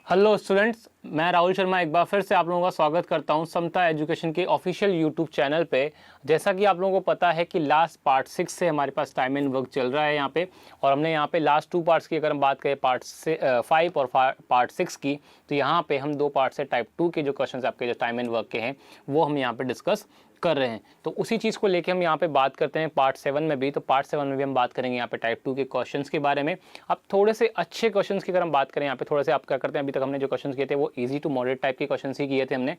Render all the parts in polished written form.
Hello students, मैं राहुल शर्मा एक बार फिर से आप लोगों का स्वागत करता हूं समता एजुकेशन के ऑफिशियल यूट्यूब चैनल पे। जैसा कि आप लोगों को पता है कि लास्ट पार्ट 6 से हमारे पास टाइम एंड वर्क चल रहा है यहाँ पे, और हमने यहाँ पे लास्ट 2 पार्ट्स की अगर हम बात करें पार्ट 5 और पार्ट 6 की, तो यहाँ पे हम 2 पार्ट से टाइप 2 के जो क्वेश्चन आपके जो टाइम एंड वर्क के हैं वो हम यहाँ पे डिस्कस कर रहे हैं। तो उसी चीज़ को लेके हम यहाँ पे बात करते हैं पार्ट 7 में भी। तो पार्ट 7 में भी हम बात करेंगे यहाँ पे टाइप 2 के क्वेश्चंस के बारे में। अब थोड़े से अच्छे क्वेश्चंस की अगर हम बात करें यहाँ पे, थोड़े से आप क्या करते हैं, अभी तक हमने जो क्वेश्चंस किए थे वो इजी टू मॉडरेट टाइप के क्वेश्चंस ही किए थे हमने,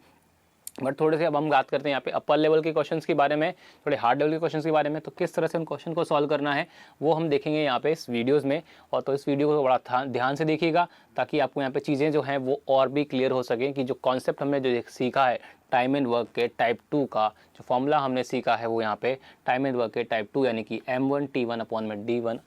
बट थोड़े से अब हम बात करते हैं यहाँ पे अपर लेवल के क्वेश्चंस के बारे में, थोड़े हार्ड लेवल के क्वेश्चंस के बारे में। तो किस तरह से उन क्वेश्चन को सॉल्व करना है वो हम देखेंगे यहाँ पे इस वीडियोस में। और तो इस वीडियो को बड़ा ध्यान से देखिएगा ताकि आपको यहाँ पे चीज़ें जो हैं वो और भी क्लियर हो सकें कि जो कॉन्सेप्ट हमने जो सीखा है टाइम एंड वर्क के टाइप 2 का, जो फॉर्मूला हमने सीखा है वो यहाँ पे टाइम एंड वर्क के टाइप 2 यानी कि M1 T1 अपॉन में W1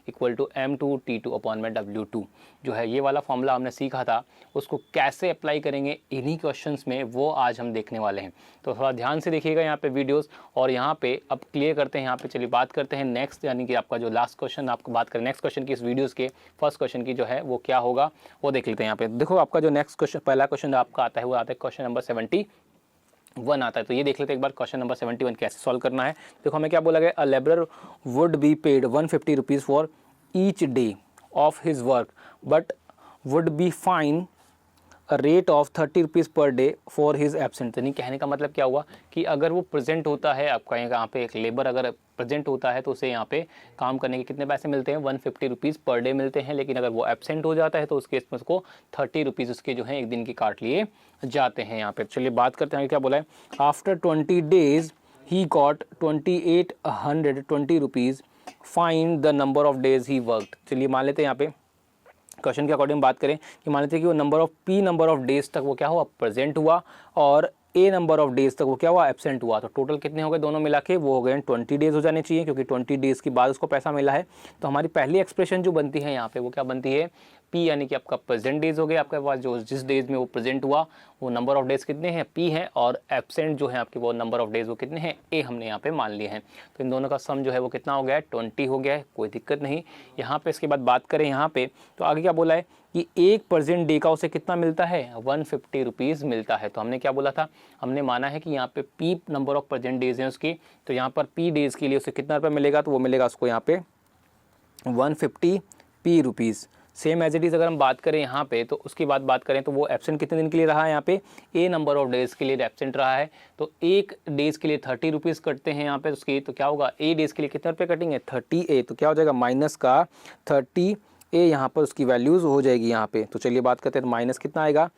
equal to M2 T2 upon में W2 जो है ये वाला फॉर्मूला हमने सीखा था, उसको कैसे अप्लाई करेंगे इन्हीं क्वेश्चंस में वो आज हम देखने वाले हैं। तो थोड़ा ध्यान से देखिएगा यहाँ पे वीडियोस। और यहाँ पे अब क्लियर करते हैं, यहाँ पे चलिए बात करते हैं नेक्स्ट, यानी कि आपका जो लास्ट क्वेश्चन, आपको बात करें नेक्स्ट क्वेश्चन की इस वीडियोज़ के फर्स्ट क्वेश्चन की जो है वो क्या होगा वो देख लेते हैं। यहाँ पे देखो आपका जो नेक्स्ट क्वेश्चन, पहला क्वेश्चन आपका आता है वो आता है क्वेश्चन नंबर 71 आता है। तो ये देख लेते हैं एक बार क्वेश्चन नंबर 71 कैसे सॉल्व करना है। देखो हमें क्या बोला गया, a labourer would be paid 150 rupees for each day of his work but would be fine a rate of 30 rupees per day for his absent. यानी कहने का मतलब क्या हुआ कि अगर वो प्रेजेंट होता है, आपका यहाँ पे एक लेबर अगर प्रेजेंट होता है तो उसे यहाँ पे काम करने के कितने पैसे मिलते हैं, 150 रुपीज़ पर डे मिलते हैं। लेकिन अगर वो एब्सेंट हो जाता है तो उस केस में उसको 30 रुपीज़ उसके जो है एक दिन की काट लिए जाते हैं यहाँ पे। चलिए बात करते हैं क्या बोला है, after 20 days he got 2820 rupees, find the number of days he worked. चलिए मान लेते हैं यहाँ पे क्वेश्चन के अकॉर्डिंग बात करें कि मान लेते हैं कि वो नंबर ऑफ डेज तक वो क्या हुआ, प्रेजेंट हुआ, और ए नंबर ऑफ डेज तक वो क्या हुआ, एब्सेंट हुआ। तो टोटल कितने हो गए दोनों मिला के, वो हो गए 20 डेज हो जाने चाहिए, क्योंकि 20 डेज के बाद उसको पैसा मिला है। तो हमारी पहली एक्सप्रेशन जो बनती है यहाँ पे वो क्या बनती है, पी, यानी कि आपका प्रेजेंट डेज हो गया आपके पास, जो जिस डेज में वो प्रेजेंट हुआ वो नंबर ऑफ डेज कितने हैं, पी है, और एब्सेंट जो है आपके वो नंबर ऑफ डेज वो कितने हैं, ए हमने यहाँ पे मान लिए हैं। तो इन दोनों का सम जो है वो कितना हो गया है, 20 हो गया है, कोई दिक्कत नहीं। यहाँ पे इसके बाद बात करें यहाँ पे, तो आगे क्या बोला है कि एक प्रेजेंट डे का उसे कितना मिलता है, 150 रुपीज़ मिलता है। तो हमने क्या बोला था, हमने माना है कि यहाँ पे P number of present days हैं उसकी, तो यहाँ पर पी डेज के लिए उसे कितना रुपये मिलेगा, तो वो मिलेगा उसको यहाँ पे 150 पी rupees. Same as it is अगर हम बात करें यहाँ पे, तो उसकी बात करें तो वो एब्सेंट कितने दिन के लिए रहा है यहाँ पे, ए नंबर ऑफ डेज़ के लिए एब्सेंट रहा है। तो एक डेज़ के लिए 30 रुपीज़ कटते हैं यहाँ पे उसकी, तो क्या होगा, ए डेज़ के लिए कितने रुपये कटेंगे, 30 ए, तो क्या हो जाएगा माइनस का 30 ए, यहाँ पर उसकी वैल्यूज़ हो जाएगी यहाँ पे। तो चलिए बात करते हैं, तो माइनस कितना आएगा,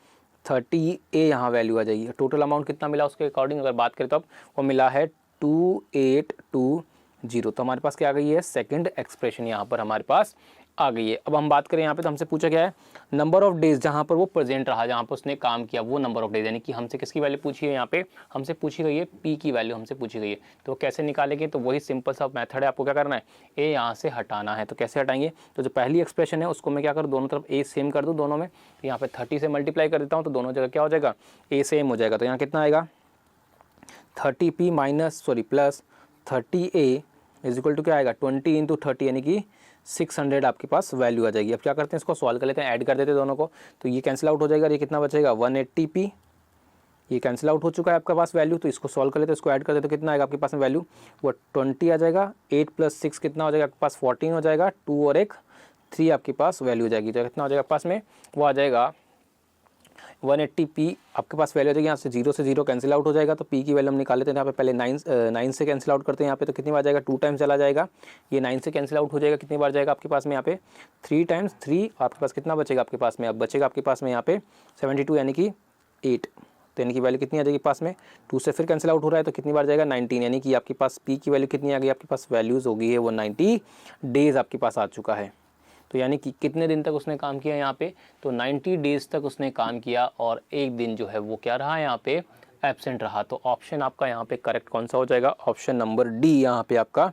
30 ए यहाँ वैल्यू आ जाएगी। टोटल अमाउंट कितना मिला उसके अकॉर्डिंग अगर बात करें तो अब वो मिला है 2820। तो हमारे पास क्या आ गई है, सेकंड एक्सप्रेशन यहाँ पर हमारे पास आ गई है। अब हम बात करें यहाँ पे, तो हमसे पूछा गया है नंबर ऑफ डेज जहाँ पर वो प्रेजेंट रहा, जहाँ पर उसने काम किया वो नंबर ऑफ डेज, यानी कि हमसे किसकी वैल्यू पूछी है यहाँ पे, हमसे पूछी गई है पी की वैल्यू हमसे पूछी गई है। तो कैसे निकालेंगे, तो वही सिंपल सा मेथड है, आपको क्या करना है, ए यहाँ से हटाना है। तो कैसे हटाएंगे, तो जो पहली एक्सप्रेशन है उसको मैं क्या करूँ, दोनों तरफ ए सेम कर दूँ दोनों में, तो यहाँ पे 30 से मल्टीप्लाई कर देता हूँ, तो दोनों जगह क्या हो जाएगा, ए सेम हो जाएगा। तो यहाँ कितना आएगा, 30p plus 30a is equal to क्या आएगा, 20 इंटू 30 यानी कि 600 आपके पास वैल्यू आ जाएगी। अब क्या करते हैं, इसको सॉल्व कर लेते हैं, ऐड कर देते हैं दोनों को, तो ये कैंसिल आउट हो जाएगा, ये कितना बचेगा 180p, ये कैंसिल आउट हो चुका है आपके पास वैल्यू। तो इसको सॉल्व कर लेते हैं, इसको ऐड कर देते तो कितना आएगा आपके पास में वैल्यू, वो 20 आ जाएगा, 8 प्लस 6 कितना हो जाएगा आपके पास 14 हो जाएगा, 2 और 1 3 आपके पास वैल्यू हो जाएगी। तो कितना हो जाएगा आपके पास में, वो आ जाएगा 180p आपके पास वैल्यू हो जाएगी। यहाँ से 0 से 0 कैंसिल आउट हो जाएगा, तो p की वैल्यू हम निकाल लेते हैं। यहाँ पे पहले 9 से कैंसिल आउट करते हैं यहाँ पे, तो कितनी बार जाएगा, 2 टाइम्स चला जाएगा, ये 9 से कैंसिल आउट हो जाएगा, कितनी बार जाएगा आपके पास में यहाँ पे 3 टाइम्स 3, आपके पास कितना बचेगा आपके पास में, अब बचेगा आपके पास में यहाँ पे 72 यानी कि 8, तो यानी कि वैल्यू कितनी आ जाएगी पास में, 2 से फिर कैंसिल आउट हो रहा है, तो कितनी बार जाएगा 19, यानी कि आपके पास p की वैल्यू कितनी आ गई आपके पास, वैल्यूज़ हो गई है वो 90 डेज़ आपके पास आ चुका है। तो यानी कि कितने दिन तक उसने काम किया यहाँ पे, तो 90 डेज़ तक उसने काम किया, और एक दिन जो है वो क्या रहा यहाँ पे, एब्सेंट रहा। तो ऑप्शन आपका यहाँ पे करेक्ट कौन सा हो जाएगा, ऑप्शन नंबर डी यहाँ पे आपका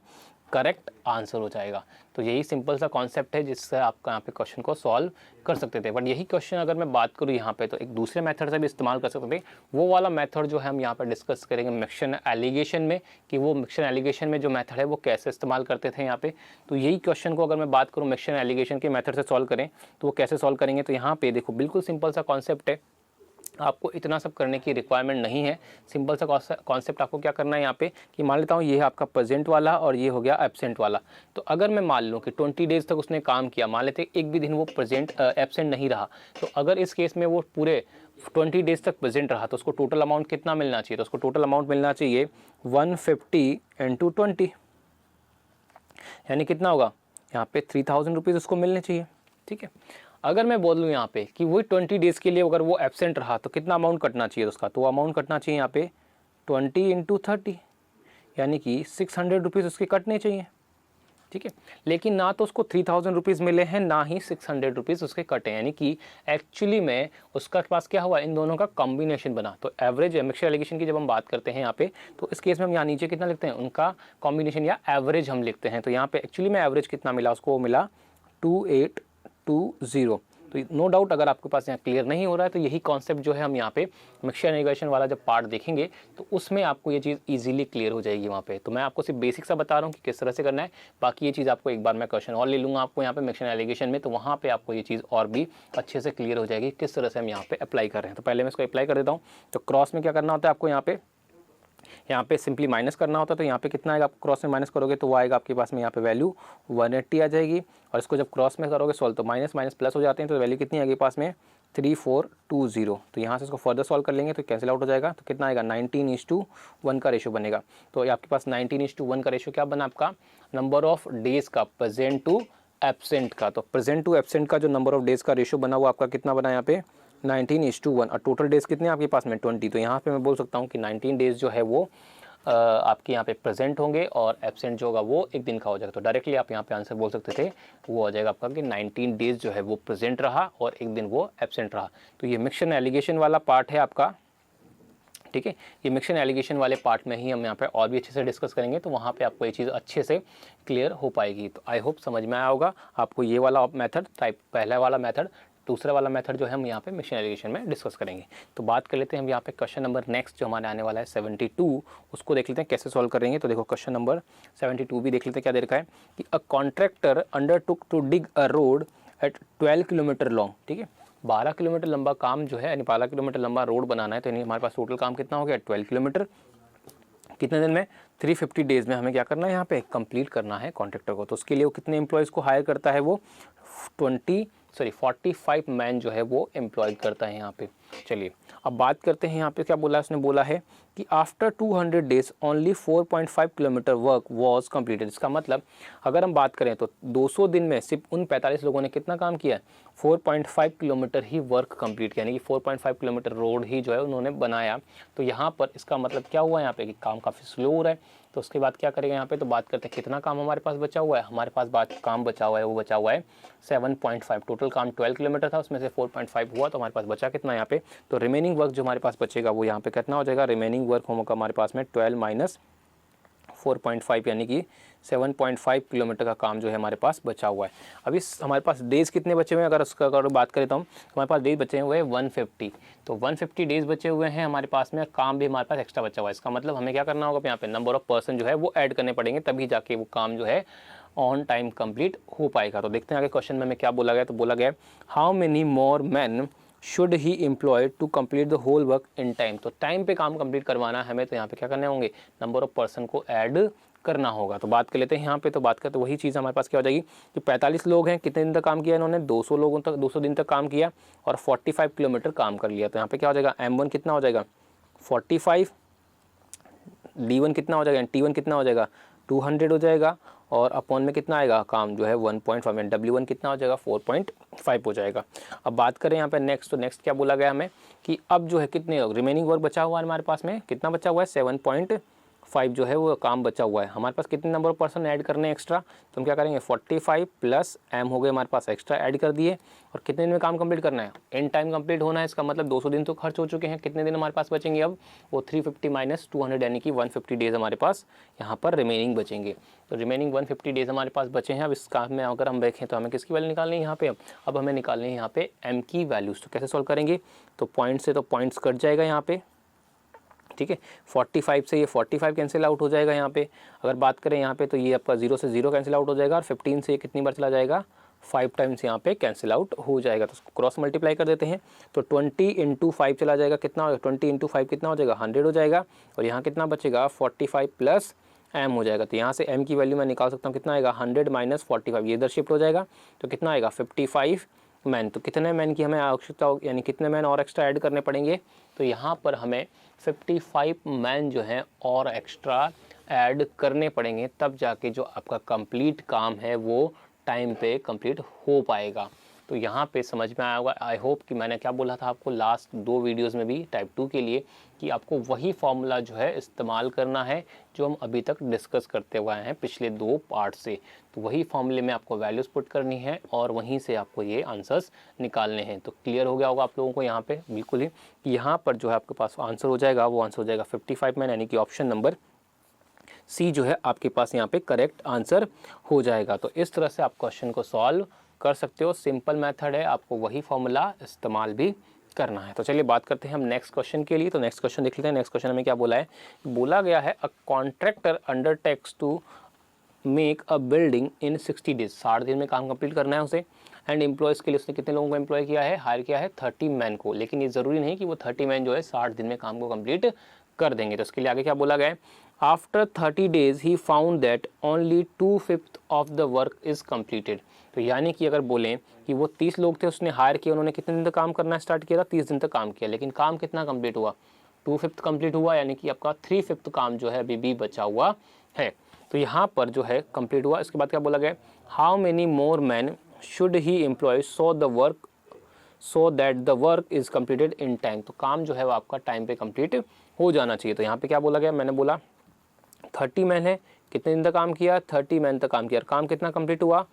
करेक्ट आंसर हो जाएगा। तो यही सिंपल सा कॉन्सेप्ट है जिससे आपका यहाँ पे क्वेश्चन को सॉल्व कर सकते थे। बट यही क्वेश्चन अगर मैं बात करूँ यहाँ पे तो एक दूसरे मेथड से भी इस्तेमाल कर सकते थे। वो वाला मेथड जो है हम यहाँ पे डिस्कस करेंगे मिक्शन एलिगेशन में, कि वो मिक्शन एलिगेशन में जो मेथड है वो कैसे इस्तेमाल करते थे यहाँ पे। तो यही क्वेश्चन को अगर मैं बात करूँ मिक्शन एलिगेशन के मेथड से सॉल्व करें तो वो कैसे सॉल्व करेंगे। तो यहाँ पे देखो बिल्कुल सिंपल सा कॉन्सेप्ट है, आपको इतना सब करने की रिक्वायरमेंट नहीं है। सिंपल सा कॉन्सेप्ट आपको क्या करना है यहाँ पे कि मान लेता हूँ ये है आपका प्रेजेंट वाला और ये हो गया एब्सेंट वाला। तो अगर मैं मान लूँ कि 20 डेज तक उसने काम किया, मान लेते एक भी दिन वो प्रेजेंट एब्सेंट नहीं रहा, तो अगर इस केस में वो पूरे 20 डेज तक प्रेजेंट रहा तो उसको टोटल अमाउंट कितना मिलना चाहिए। तो उसको टोटल अमाउंट मिलना चाहिए 150 × 20, यानी कितना होगा यहाँ पे 3000 रुपीज़ उसको मिलने चाहिए। ठीक है, अगर मैं बोल लूँ यहाँ पे कि वही 20 डेज़ के लिए अगर वो एब्सेंट रहा तो कितना अमाउंट कटना चाहिए उसका, तो अमाउंट कटना चाहिए यहाँ पे 20 × 30, यानी कि 600 रुपीज़ उसके कटने चाहिए। ठीक है, लेकिन ना तो उसको 3000 रुपीज़ मिले हैं ना ही 600 रुपीज़ उसके कटे, यानी कि एक्चुअली में उसका पास क्या हुआ, इन दोनों का कॉम्बिनेशन बना। तो एवरेज मिक्सर एलिगेशन की जब हम बात करते हैं यहाँ पे, तो इस केस में हम यहाँ नीचे कितना लिखते हैं, उनका कॉम्बिनेशन या एवरेज हम लिखते हैं। तो यहाँ पे एक्चुअली में एवरेज कितना मिला उसको, वो मिला 2820। तो नो डाउट अगर आपके पास यहाँ क्लियर नहीं हो रहा है तो यही कॉन्सेप्ट जो है हम यहाँ पे मिक्सचर एलिगेशन वाला जब पार्ट देखेंगे तो उसमें आपको ये चीज़ इजीली क्लियर हो जाएगी वहाँ पे। तो मैं आपको सिर्फ बेसिक सा बता रहा हूँ कि किस तरह से करना है, बाकी ये चीज़ आपको एक बार मैं क्वेश्चन और ले लूँगा आपको यहाँ पे मिक्सचर एलिगेशन में, तो वहाँ पर आपको ये चीज़ और भी अच्छे से क्लियर हो जाएगी किस तरह से हम यहाँ पे अप्लाई कर रहे हैं। तो पहले मैं इसको अप्लाई कर देता हूँ। तो क्रॉस में क्या करना होता है आपको, यहाँ पे सिंपली माइनस करना होता है। तो यहाँ पे कितना आएगा, आप क्रॉस में माइनस करोगे तो वो आएगा आपके पास में यहाँ पे वैल्यू 180 आ जाएगी। और इसको जब क्रॉस में करोगे सॉल्व तो माइनस माइनस प्लस हो जाते हैं, तो वैल्यू कितनी आएगी पास में 3420। तो यहाँ से इसको फर्दर सॉल्व कर लेंगे तो कैंसिल आउट हो जाएगा। तो कितना आएगा 19:1 का रेशो बनेगा। तो आपके पास 19:1 का रेशो क्या बना आपका, नंबर ऑफ डेज का प्रेजेंट टू एब्सेंट का। तो प्रेजेंट टू एब्सेंट का जो नंबर ऑफ डेज का रेशो बना वो आपका कितना बना यहाँ पे 19:1। और टोटल डेज कितने आपके पास में 20। तो यहाँ पे मैं बोल सकता हूँ कि 19 डेज जो है वो आपके यहाँ पे प्रेजेंट होंगे और एब्सेंट जो होगा वो एक दिन का हो जाएगा। तो डायरेक्टली आप यहाँ पे आंसर बोल सकते थे, वो हो जाएगा आपका कि 19 डेज जो है वो प्रेजेंट रहा और एक दिन वो एब्सेंट रहा। तो ये मिक्सचर एलिगेशन वाला पार्ट है आपका। ठीक है, ये मिक्सचर एलिगेशन वाले पार्ट में ही हम यहाँ पे और भी अच्छे से डिस्कस करेंगे, तो वहाँ पे आपको ये चीज़ अच्छे से क्लियर हो पाएगी। तो आई होप समझ में आया होगा आपको ये वाला मेथड, टाइप पहला वाला मेथड। दूसरा वाला मेथड जो है हम यहाँ पे मिक्सचर एलिगेशन में डिस्कस करेंगे। तो बात कर लेते हैं हम यहाँ पे क्वेश्चन नंबर नेक्स्ट जो हमारे आने वाला है 72, उसको देख लेते हैं कैसे सॉल्व करेंगे। तो देखो क्वेश्चन नंबर 72 भी देख लेते हैं क्या दे रखा है कि a contractor undertook to dig a road at 12 kilometre long. ठीक है, 12 किलोमीटर लंबा काम जो है, यानी 12 किलोमीटर लंबा रोड बनाना है, तो यानी हमारे पास टोटल काम कितना हो गया 12 किलोमीटर। कितने दिन में 350 डेज़ में हमें क्या करना है यहाँ पे कंप्लीट करना है कॉन्ट्रैक्टर को। तो उसके लिए वो कितने एम्प्लॉयज़ को हायर करता है, वो 45 मैन जो है वो एम्प्लॉय करता है यहाँ पे। चलिए अब बात करते हैं यहाँ पे क्या बोला है, उसने बोला है कि after 200 days only 4.5 kilometre work was completed. इसका मतलब अगर हम बात करें तो 200 दिन में सिर्फ उन 45 लोगों ने कितना काम किया है, 4.5 किलोमीटर ही वर्क कंप्लीट किया, यानी कि 4.5 किलोमीटर रोड ही जो है उन्होंने बनाया। तो यहाँ पर इसका मतलब क्या हुआ यहाँ पे कि काम काफ़ी स्लो हो रहा है। तो उसके बाद क्या करेगा यहाँ पे, तो बात करते हैं कितना काम हमारे पास बचा हुआ है। हमारे पास काम बचा हुआ है, वो बचा हुआ है 7.5। टोटल काम 12 किलोमीटर था, उसमें से 4.5 हुआ, तो हमारे पास बचा कितना यहाँ पे, तो रिमेनिंग वर्क जो हमारे पास बचेगा वो यहाँ पे कितना हो जाएगा, रिमेनिंग वर्क होगा हमारे पास में 12 माइनस 4.5, यानी कि 7.5 किलोमीटर का काम जो है हमारे पास बचा हुआ है। अभी हमारे पास डेज़ कितने बचे हुए हैं, अगर उसका अगर बात करें तो हमारे पास डेज बचे हुए हैं 150। तो 150 डेज़ बचे हुए हैं हमारे पास में, काम भी हमारे पास एक्स्ट्रा बचा हुआ है। इसका मतलब हमें क्या करना होगा, यहाँ पे नंबर ऑफ पर्सन जो है वो ऐड करने पड़ेंगे, तभी जाके वो काम जो है ऑन टाइम कंप्लीट हो पाएगा। तो देखते हैं आगे क्वेश्चन में हमें क्या बोला गया। तो बोला गया how many more man should he employ to complete the whole work in time. तो टाइम पे काम कंप्लीट करवाना है हमें, तो यहाँ पे क्या करने होंगे, नंबर ऑफ पर्सन को ऐड करना होगा। तो बात कर लेते हैं यहाँ पे। तो बात करते वही चीज़ हमारे पास क्या हो जाएगी कि 45 लोग हैं, कितने दिन तक काम किया इन्होंने, 200 लोगों तक 200 दिन तक काम किया और 45 किलोमीटर काम कर लिया। तो यहाँ पे क्या हो जाएगा, M1 कितना हो जाएगा 45, D1 कितना हो जाएगा, T1 कितना हो जाएगा 200 हो जाएगा, और अपॉन में कितना आएगा काम जो है 1.5 में, W1 कितना हो जाएगा 4.5 हो जाएगा। अब बात करें यहाँ पे नेक्स्ट, तो नेक्स्ट क्या बोला गया हमें कि अब जो है कितने रिमेनिंग वर्क बचा हुआ है हमारे पास में, कितना बचा हुआ है 5 जो है वो काम बचा हुआ है। हमारे पास कितने नंबर ऑफ पर्सन ऐड करने हैं एक्स्ट्रा, तो हम क्या करेंगे 45 प्लस m हो गए हमारे पास एक्स्ट्रा ऐड कर दिए। और कितने दिन में काम कंप्लीट करना है, इन टाइम कंप्लीट होना है, इसका मतलब 200 दिन तो खर्च हो चुके हैं। कितने दिन हमारे पास बचेंगे अब, वो 350 माइनस 200 यानी कि 150 डेज हमारे पास यहाँ पर रिमेनिंग बचेंगे। तो रिमेनिंग 150 डेज हमारे पास बचे हैं। अब इस काम में अगर हम देखें तो हमें किसकी वैल्यू निकालनी है यहाँ पे, अब हमें निकालनी है यहाँ पे m की वैल्यूज़। तो कैसे सॉल्व करेंगे, तो पॉइंट से तो पॉइंट्स कट जाएगा यहाँ पे, ठीक है। 45 से ये 45 कैंसिल आउट हो जाएगा यहाँ पे। अगर बात करें यहाँ पे तो ये आपका 0 से 0 कैंसिल आउट हो जाएगा, और 15 से ये कितनी बार चला जाएगा, 5 टाइम्स यहाँ पे कैंसिल आउट हो जाएगा। तो उसको क्रॉस मल्टीप्लाई कर देते हैं, तो 20 इंटू 5 चला जाएगा, कितना हो जाएगा 20 इंटू 5 कितना हो जाएगा 100 हो जाएगा। और यहाँ कितना बचेगा 45 प्लस m हो जाएगा। तो यहाँ से m की वैल्यू मैं निकाल सकता हूँ, कितना आएगा 100 माइनस 45, ये इधर शिफ्ट हो जाएगा, तो कितना आएगा 55 मैन। तो कितने मैन की हमें आवश्यकता हो, यानी कितने मैन और एक्स्ट्रा ऐड करने पड़ेंगे, तो यहाँ पर हमें 55 मैन जो हैं और एक्स्ट्रा ऐड करने पड़ेंगे, तब जाके जो आपका कंप्लीट काम है वो टाइम पे कंप्लीट हो पाएगा। तो यहाँ पे समझ में आया होगा, आई होप कि मैंने क्या बोला था आपको लास्ट 2 वीडियोस में भी टाइप 2 के लिए, कि आपको वही फॉर्मूला जो है इस्तेमाल करना है जो हम अभी तक डिस्कस करते हुए हैं पिछले 2 पार्ट से। तो वही फॉर्मूले में आपको वैल्यूज़ पुट करनी है और वहीं से आपको ये आंसर्स निकालने हैं। तो क्लियर हो गया होगा आप लोगों को यहाँ पे बिल्कुल ही, यहाँ पर जो है आपके पास आंसर हो जाएगा, वो आंसर हो जाएगा 55 मैन, यानी कि ऑप्शन नंबर सी जो है आपके पास यहाँ पे करेक्ट आंसर हो जाएगा। तो इस तरह से आप क्वेश्चन को सॉल्व कर सकते हो, सिंपल मेथड है, आपको वही फॉर्मूला इस्तेमाल भी करना है। तो चलिए बात करते हैं हम नेक्स्ट क्वेश्चन के लिए। तो नेक्स्ट क्वेश्चन देख लेते हैं। नेक्स्ट क्वेश्चन हमें क्या बोला है, बोला गया है a contractor undertakes to make a building in 60 days, 60 दिन में काम कंप्लीट करना है उसे। एंड एम्प्लॉयज़ के लिए उसने कितने लोगों को एम्प्लॉय किया है, हायर किया है 30 मैन को। लेकिन ये ज़रूरी नहीं कि वो 30 मैन जो है 60 दिन में काम को कंप्लीट कर देंगे। तो इसके लिए आगे क्या बोला गया है, after 30 days he found that only 2/5 of the work is completed. तो यानी कि अगर बोलें कि वो 30 लोग थे उसने हायर किया, उन्होंने कितने दिन तक काम करना स्टार्ट किया था, 30 दिन तक काम किया, लेकिन काम कितना कंप्लीट हुआ, 2/5 कंप्लीट हुआ, यानी कि आपका 3/5 काम जो है अभी भी बचा हुआ है। तो यहाँ पर जो है कंप्लीट हुआ। इसके बाद क्या बोला गया, how many more man should he employ so that the work is completed in time. तो काम जो है वो आपका टाइम पे कंप्लीट हो जाना चाहिए। तो यहाँ पे क्या बोला गया, मैंने बोला 30 मैन है, कितने दिन तक काम किया, 30 मैन तक काम किया, काम कितना कंप्लीट हुआ,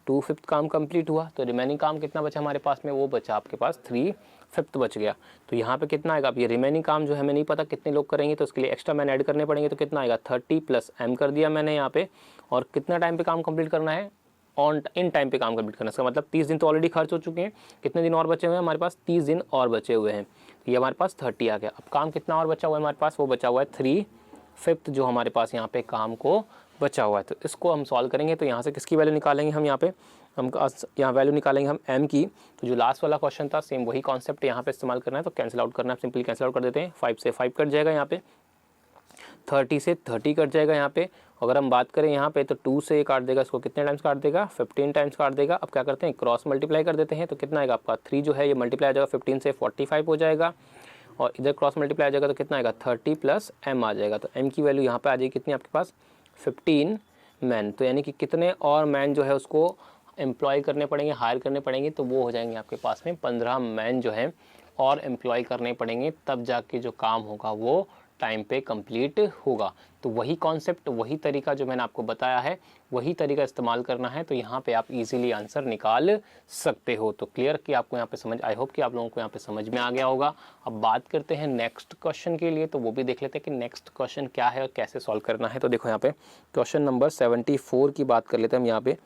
2/5 काम कंप्लीट हुआ। तो रिमेनिंग काम कितना बचा हमारे पास में, वो बचा आपके पास 3/5 बच गया। तो यहाँ पे कितना आएगा, अब ये रिमेनिंग काम जो है हमें नहीं पता कितने लोग करेंगे, तो उसके लिए एक्स्ट्रा मैन ऐड करने पड़ेंगे। तो कितना आएगा 30 प्लस m कर दिया मैंने यहाँ पे। और कितना टाइम पे काम कंप्लीट करना है, इन टाइम पे काम कंप्लीट करना है। इसका मतलब 30 दिन तो ऑलरेडी खर्च हो चुके हैं, कितने दिन और बचे हुए हैं हमारे पास, 30 दिन और बचे हुए हैं। तो ये हमारे पास 30 आ गया। अब काम कितना और बचा हुआ है हमारे पास, वो बचा हुआ है 3/5 जो हमारे पास यहाँ पे काम को बचा हुआ है। तो इसको हम सॉल्व करेंगे। तो यहाँ से किसकी वैल्यू निकालेंगे हम, यहाँ पे हम यहाँ वैल्यू निकालेंगे हम m की। तो जो लास्ट वाला क्वेश्चन था सेम वही कॉन्सेप्ट यहाँ पे इस्तेमाल करना है। तो कैंसिल आउट करना है, सिंपली कैंसिल आउट कर देते हैं। 5 से 5 कट जाएगा, यहाँ पे 30 से 30 कट जाएगा यहाँ पे। अगर हम बात करें यहाँ पे तो 2 से काट देगा, इसको कितने टाइम्स काट देगा, 15 टाइम्स काट देगा। अब क्या करते हैं, क्रॉस मल्टीप्लाई कर देते हैं। तो कितना आएगा आपका 3 जो है ये मल्टीप्लाई आ जाएगा 15 से 45 हो जाएगा, और इधर क्रॉस मल्टीप्लाई आ जाएगा तो कितना आएगा 30 प्लस m आ जाएगा। तो m की वैल्यू यहाँ पे आ जाएगी कितनी आपके पास 15 मैन। तो यानी कि कितने और मैन जो है उसको एम्प्लॉय करने पड़ेंगे, हायर करने पड़ेंगे, तो वो हो जाएंगे आपके पास में 15 मैन जो है और एम्प्लॉय करने पड़ेंगे, तब जाके जो काम होगा वो टाइम पे कंप्लीट होगा। तो वही कॉन्सेप्ट, वही तरीका जो मैंने आपको बताया है, वही तरीका इस्तेमाल करना है। तो यहाँ पे आप इजीली आंसर निकाल सकते हो। तो क्लियर कि आपको यहाँ पे समझ, आई होप कि आप लोगों को यहाँ पे समझ में आ गया होगा। अब बात करते हैं नेक्स्ट क्वेश्चन के लिए, तो वो भी देख लेते हैं कि नेक्स्ट क्वेश्चन क्या है और कैसे सॉल्व करना है। तो देखो यहाँ पे क्वेश्चन नंबर 74 की बात कर लेते हैं हम यहाँ पे।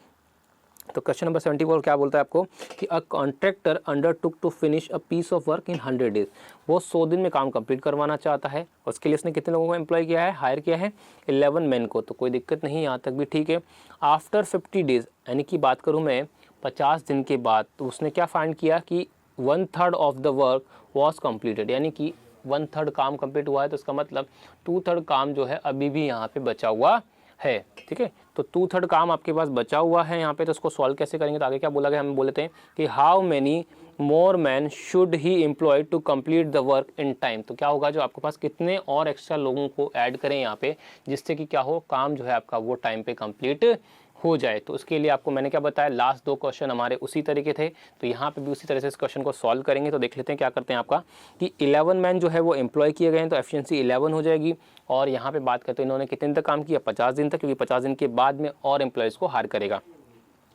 तो क्वेश्चन नंबर 74 क्या बोलता है आपको कि a contractor undertook to finish a piece of work in 100 days. वो 100 दिन में काम कंप्लीट करवाना चाहता है, उसके लिए उसने कितने लोगों को एम्प्लॉय किया है, हायर किया है 11 मैन को। तो कोई दिक्कत नहीं, यहाँ तक भी ठीक है। आफ्टर 50 डेज, यानी कि बात करूँ मैं 50 दिन के बाद, तो उसने क्या फाइंड किया कि 1/3 of the work was completed, यानी कि 1/3 काम कंप्लीट हुआ है। तो इसका मतलब 2/3 काम जो है अभी भी यहाँ पे बचा हुआ है, ठीक है। तो 2/3 काम आपके पास बचा हुआ है यहाँ पे। तो उसको सॉल्व कैसे करेंगे, तो आगे क्या बोला गया, हम बोलते हैं कि how many more man should he employ to complete the work in time. तो क्या होगा, जो आपके पास कितने और एक्स्ट्रा लोगों को ऐड करें यहाँ पे, जिससे कि क्या हो, काम जो है आपका वो टाइम पे कंप्लीट हो जाए। तो उसके लिए आपको मैंने क्या बताया, लास्ट 2 क्वेश्चन हमारे उसी तरीके थे, तो यहाँ पे भी उसी तरह से इस क्वेश्चन को सॉल्व करेंगे। तो देख लेते हैं क्या करते हैं आपका, कि 11 मैन जो है वो एम्प्लॉय किए गए हैं, तो एफिशिएंसी 11 हो जाएगी। और यहाँ पे बात करते हैं इन्होंने कितने दिन तक काम किया, 50 दिन तक, क्योंकि 50 दिन के बाद में और एम्प्लॉयज़ को हायर करेगा।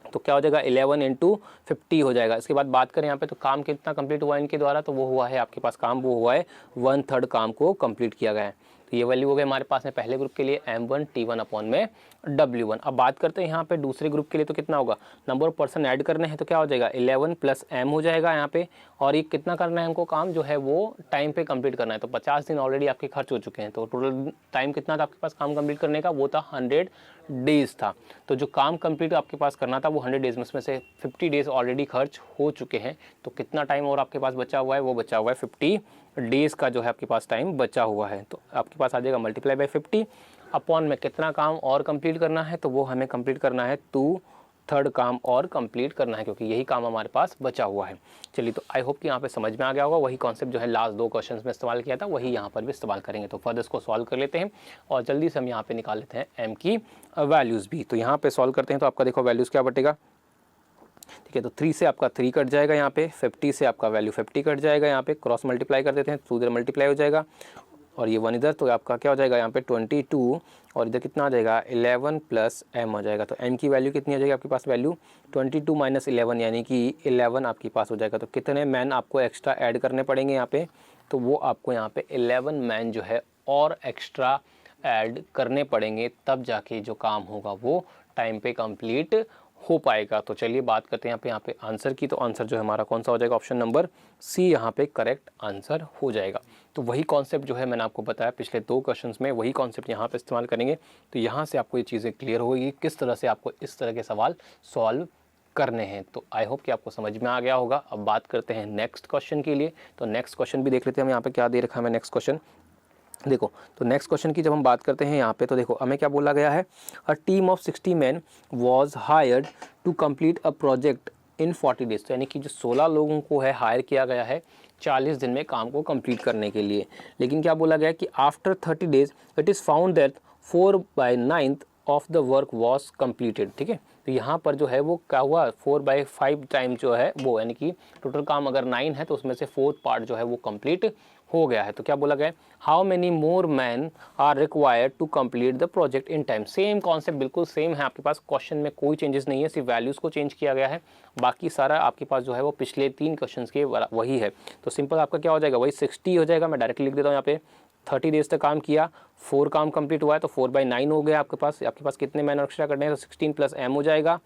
तो क्या हो जाएगा, 11 इंटू 50 हो जाएगा। इसके बाद बात करें यहाँ पे, तो काम कितना कंप्लीट हुआ है इनके द्वारा, तो वो हुआ है आपके पास काम, वो हुआ है 1/3 काम को कंप्लीट किया गया है। तो ये वैल्यू हो गई हमारे पास में पहले ग्रुप के लिए M1 T1 अपॉन में W1। अब बात करते हैं यहाँ पे दूसरे ग्रुप के लिए, तो कितना होगा, नंबर ऑफ पर्सन ऐड करने हैं, तो क्या हो जाएगा 11 प्लस M हो जाएगा यहाँ पे। और ये कितना करना है हमको काम जो है वो टाइम पे कंप्लीट करना है। तो 50 दिन ऑलरेडी आपके खर्च हो चुके हैं, तो टोटल टाइम कितना था आपके पास काम कंप्लीट करने का, वो था 100 डेज था। तो जो काम कंप्लीट आपके पास करना था वो 100 डेज में, उसमें से 50 डेज ऑलरेडी खर्च हो चुके हैं। तो कितना टाइम और आपके पास बचा हुआ है, वो बचा हुआ है 50 डेज का जो है आपके पास टाइम बचा हुआ है। तो आपके पास आ जाएगा मल्टीप्लाई बाय 50 अपॉन में कितना काम और कंप्लीट करना है, तो वो हमें कंप्लीट करना है 2/3 काम और कंप्लीट करना है, क्योंकि यही काम हमारे पास बचा हुआ है। चलिए, तो आई होप कि यहाँ पे समझ में आ गया होगा। वही कॉन्सेप्ट जो है लास्ट 2 क्वेश्चंस में इस्तेमाल किया था, वही यहाँ पर भी इस्तेमाल करेंगे। तो फर्दर इसको सॉल्व कर लेते हैं और जल्दी से हम यहाँ पे निकाल लेते हैं एम की वैल्यूज़ भी। तो यहाँ पे सॉल्व करते हैं, तो आपका देखो वैल्यूज़ क्या बटेगा, ठीक है। तो 3 से आपका 3 कट जाएगा यहाँ पे, 50 से आपका वैल्यू 50 कट जाएगा यहाँ पे, क्रॉस मल्टीप्लाई कर देते हैं, 2 इधर मल्टीप्लाई हो जाएगा और ये 1 इधर, तो आपका क्या हो जाएगा यहाँ पे 22 और इधर कितना आ जाएगा 11 प्लस m हो जाएगा। तो m की वैल्यू कितनी आ जाएगी आपके पास, वैल्यू 22 माइनस 11 यानी कि 11 आपके पास हो जाएगा। तो कितने मैन आपको एक्स्ट्रा ऐड करने पड़ेंगे यहाँ पे, तो वो आपको यहाँ पे 11 मैन जो है और एक्स्ट्रा ऐड करने पड़ेंगे, तब जाके जो काम होगा वो टाइम पे कंप्लीट हो पाएगा। तो चलिए बात करते हैं यहाँ पे आंसर की। तो आंसर जो है हमारा कौन सा हो जाएगा, ऑप्शन नंबर सी यहाँ पे करेक्ट आंसर हो जाएगा। तो वही कॉन्सेप्ट जो है मैंने आपको बताया पिछले 2 क्वेश्चंस में, वही कॉन्सेप्ट यहाँ पे इस्तेमाल करेंगे। तो यहाँ से आपको ये चीज़ें क्लियर होगी किस तरह से आपको इस तरह के सवाल सॉल्व करने हैं। तो आई होप कि आपको समझ में आ गया होगा। अब बात करते हैं नेक्स्ट क्वेश्चन के लिए। तो नेक्स्ट क्वेश्चन भी देख लेते हैं हम यहाँ पे क्या दे रखा है हमें नेक्स्ट क्वेश्चन। देखो, तो नेक्स्ट क्वेश्चन की जब हम बात करते हैं यहाँ पे, तो देखो हमें क्या बोला गया है, a team of 60 man was hired to complete a project in 40 days. तो यानी कि जो 16 लोगों को है हायर किया गया है 40 दिन में काम को कंप्लीट करने के लिए। लेकिन क्या बोला गया है कि after 30 days it is found that 4/9 of the work was completed. ठीक है, तो यहाँ पर जो है वो क्या हुआ, 4/5 टाइम जो है वो, यानी कि टोटल काम अगर 9 है तो उसमें से 4th पार्ट जो है वो कंप्लीट हो गया है। तो क्या बोला गया, how many more man are required to complete the project in time. Same concept बिल्कुल सेम है आपके पास, क्वेश्चन में कोई चेंजेस नहीं है, सिर्फ वैल्यूज़ को चेंज किया गया है। बाकी सारा आपके पास जो है वो पिछले 3 क्वेश्चन के वही है। तो सिंपल आपका क्या हो जाएगा, वही 60 हो जाएगा। मैं डायरेक्टली लिख देता हूँ यहाँ पे, 30 डेज तक काम किया, 4 काम कंप्लीट हुआ है, तो 4/9 हो गया आपके पास कितने मैन एक्स्ट्रा करने हैं, तो 16 प्लस m हो जाएगा।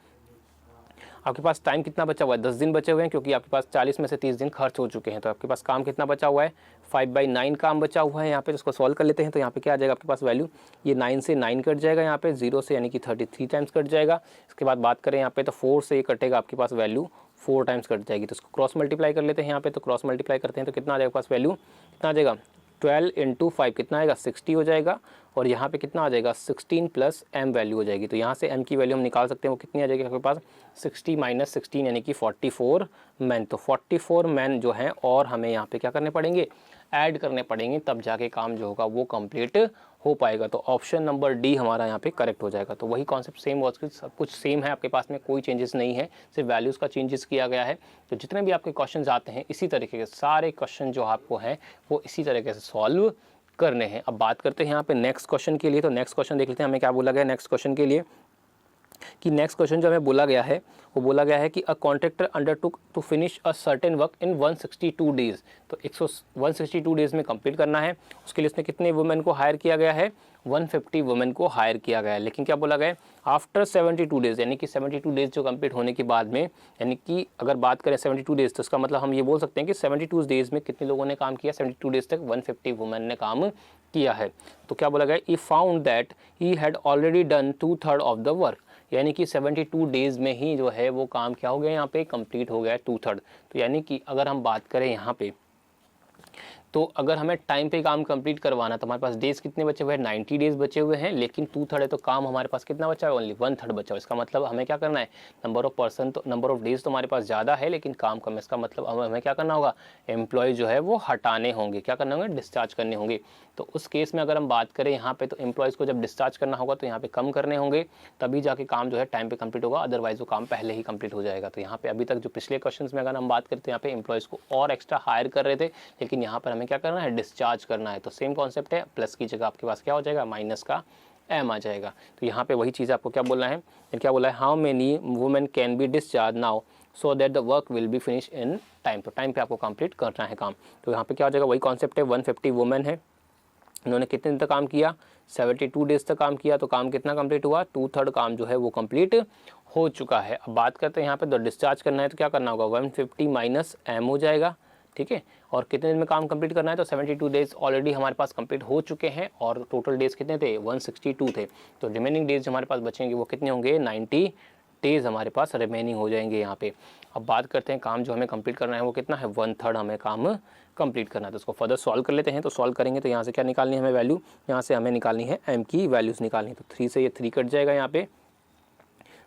आपके पास टाइम कितना बचा हुआ है, 10 दिन बचे हुए हैं, क्योंकि आपके पास 40 में से 30 दिन खर्च हो चुके हैं। तो आपके पास काम कितना बचा हुआ है, 5/9 काम बचा हुआ है यहाँ पे। इसको सॉल्व कर लेते हैं, तो यहाँ पे क्या आ जाएगा आपके पास वैल्यू, ये 9 से 9 कट जाएगा यहाँ पे, 0 से यानी कि 33 टाइम्स कट जाएगा। इसके बाद बात करें यहाँ पे, तो 4 से ये कटेगा आपके पास वैल्यू 4 टाइम्स कट जाएगी। तो इसको क्रॉस मल्टीप्लाई कर लेते हैं यहाँ पे। तो क्रॉस मल्टीप्लाई करते हैं तो कितना आ जाएगा पास वैल्यू, कितना आ जाएगा 12 इंटू 5 कितना आएगा 60 हो जाएगा। और यहाँ पे कितना आ जाएगा 16 प्लस m वैल्यू हो जाएगी। तो यहाँ से m की वैल्यू हम निकाल सकते हैं, वो कितनी आ जाएगी आपके पास 60 माइनस 16 यानी कि 44 मैन। तो 44 मैन जो हैं और हमें यहाँ पे क्या करने पड़ेंगे, ऐड करने पड़ेंगे, तब जाके काम जो होगा वो कंप्लीट हो पाएगा। तो ऑप्शन नंबर डी हमारा यहाँ पे करेक्ट हो जाएगा। तो वही कॉन्सेप्ट सेम वर्ड्स की सब कुछ सेम है आपके पास में, कोई चेंजेस नहीं है, सिर्फ वैल्यूज़ का चेंजेस किया गया है। तो जितने भी आपके क्वेश्चंस आते हैं इसी तरीके के सारे क्वेश्चन जो आपको हैं वो इसी तरीके से सॉल्व करने हैं। अब बात करते हैं यहाँ पे नेक्स्ट क्वेश्चन के लिए। तो नेक्स्ट क्वेश्चन देख लेते हैं हमें क्या बोला गया नेक्स्ट क्वेश्चन के लिए, कि नेक्स्ट क्वेश्चन जो हमें बोला गया है वो बोला गया है कि a contractor undertook to finish a certain work in 162 days. तो 162 डेज में कंप्लीट करना है। उसके लिए इसने कितने वुमेन को हायर किया गया है, 150 वुमेन को हायर किया गया है। लेकिन क्या बोला गया है, आफ्टर 72 डेज, यानी कि 72 डेज जो कंप्लीट होने के बाद में, यानी कि अगर बात करें 72 डेज, तो इसका मतलब हम ये बोल सकते हैं कि 72 डेज में कितने लोगों ने काम किया, 72 डेज तक 150 वुमेन ने काम किया है। तो क्या बोला गया, he found that he had already done 2/3 of the work, यानी कि 72 डेज़ में ही जो है वो काम क्या हो गया यहाँ पे कंप्लीट हो गया है 2/3। तो यानी कि अगर हम बात करें यहाँ पे तो अगर हमें टाइम पे काम कंप्लीट करवाना तो हमारे पास डेज कितने बचे हुए हैं, 90 डेज बचे हुए हैं, लेकिन 2/3 है तो काम हमारे पास कितना बचा है, ओनली 1/3 बचा है। इसका मतलब हमें क्या करना है, नंबर ऑफ डेज तो हमारे पास ज़्यादा है लेकिन काम कम है। इसका मतलब हमें क्या करना होगा, एम्प्लॉय जो है वो हटाने होंगे, क्या करना होंगे, डिस्चार्ज करने होंगे। तो उस केस में अगर हम बात करें यहाँ पे, तो एम्प्लॉयज़ को जब डिस्चार्ज करना होगा तो यहाँ पे कम करने होंगे, तभी जाके काम जो है टाइम पे कंप्लीट होगा, अदरवाइज वो काम पहले ही कंप्लीट हो जाएगा। तो यहाँ पे अभी तक जो पिछले क्वेश्चंस में अगर हम बात करते हैं, यहाँ पे एम्प्लॉयज़ को और एक्स्ट्रा हायर कर रहे थे, लेकिन यहाँ पर हमें क्या करना है, डिस्चार्ज करना है। तो सेम कॉन्सेप्ट है, प्लस की जगह आपके पास क्या हो जाएगा, माइनस का एम आ जाएगा। तो यहाँ पे वही चीज़ आपको क्या बोलना है, क्या बोला है, how many women can be discharge now so that the work will be finish in time. तो टाइम पे आपको कंप्लीट करना है काम। तो यहाँ पे क्या हो जाएगा, वही कॉन्सेप्ट है, 150 वुमेन है, इन्होंने कितने दिन तक काम किया, 72 डेज तक काम किया। तो काम कितना कंप्लीट हुआ, 2/3 काम जो है वो कंप्लीट हो चुका है। अब बात करते हैं यहाँ पे, तो डिस्चार्ज करना है तो क्या करना होगा, 150 माइनस एम हो जाएगा, ठीक है। और कितने दिन में काम कंप्लीट करना है, तो 72 डेज ऑलरेडी हमारे पास कंप्लीट हो चुके हैं, और टोटल डेज कितने थे, 162 थे। तो रिमेनिंग डेज हमारे पास बचेंगे वो कितने होंगे, 90 डेज हमारे पास रिमेनिंग हो जाएंगे यहाँ पे। अब बात करते हैं काम जो हमें कंप्लीट करना है वो कितना है, 1/3 हमें काम कंप्लीट करना है। तो उसको फर्दर सॉल्व कर लेते हैं। तो सॉल्व करेंगे तो यहाँ से क्या निकालनी है हमें वैल्यू, यहाँ से हमें निकालनी है एम की वैल्यूज़ निकालनी है। तो 3 से ये 3 कट जाएगा, यहाँ पे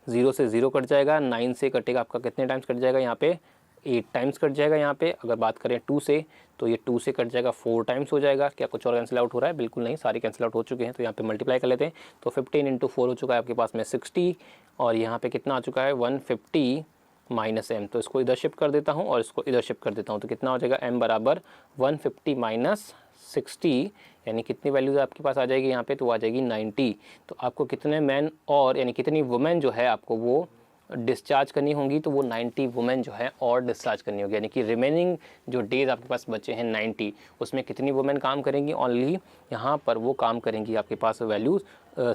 0 से 0 कट जाएगा, 9 से कटेगा आपका कितने टाइम्स कट जाएगा, यहाँ पे 8 टाइम्स कट जाएगा। यहाँ पे अगर बात करें 2 से, तो ये 2 से कट जाएगा, 4 टाइम्स हो जाएगा। क्या कुछ और कैंसिल आउट हो रहा है, बिल्कुल नहीं, सारे कैंसिल आउट हो चुके हैं। तो यहाँ पे मल्टीप्लाई कर लेते हैं। तो 15 × 4 हो चुका है आपके पास में 60, और यहाँ पे कितना आ चुका है, 150 माइनस एम। तो इसको इधर शिफ्ट कर देता हूँ और इसको इधर शिफ्ट कर देता हूँ। तो कितना हो जाएगा, एम बराबर 150 माइनस 60, यानी कितनी वैल्यूज आपके पास आ जाएगी यहाँ पे, तो आ जाएगी 90। तो आपको कितने मैन और यानी कितनी वुमेन जो है आपको वो डिस्चार्ज करनी होंगी, तो वो 90 वुमेन जो है और डिस्चार्ज करनी होगी। यानी कि रिमेनिंग जो डेज आपके पास बचे हैं 90, उसमें कितनी वुमेन काम करेंगी, ओनली यहाँ पर वो काम करेंगी आपके पास वैल्यूज़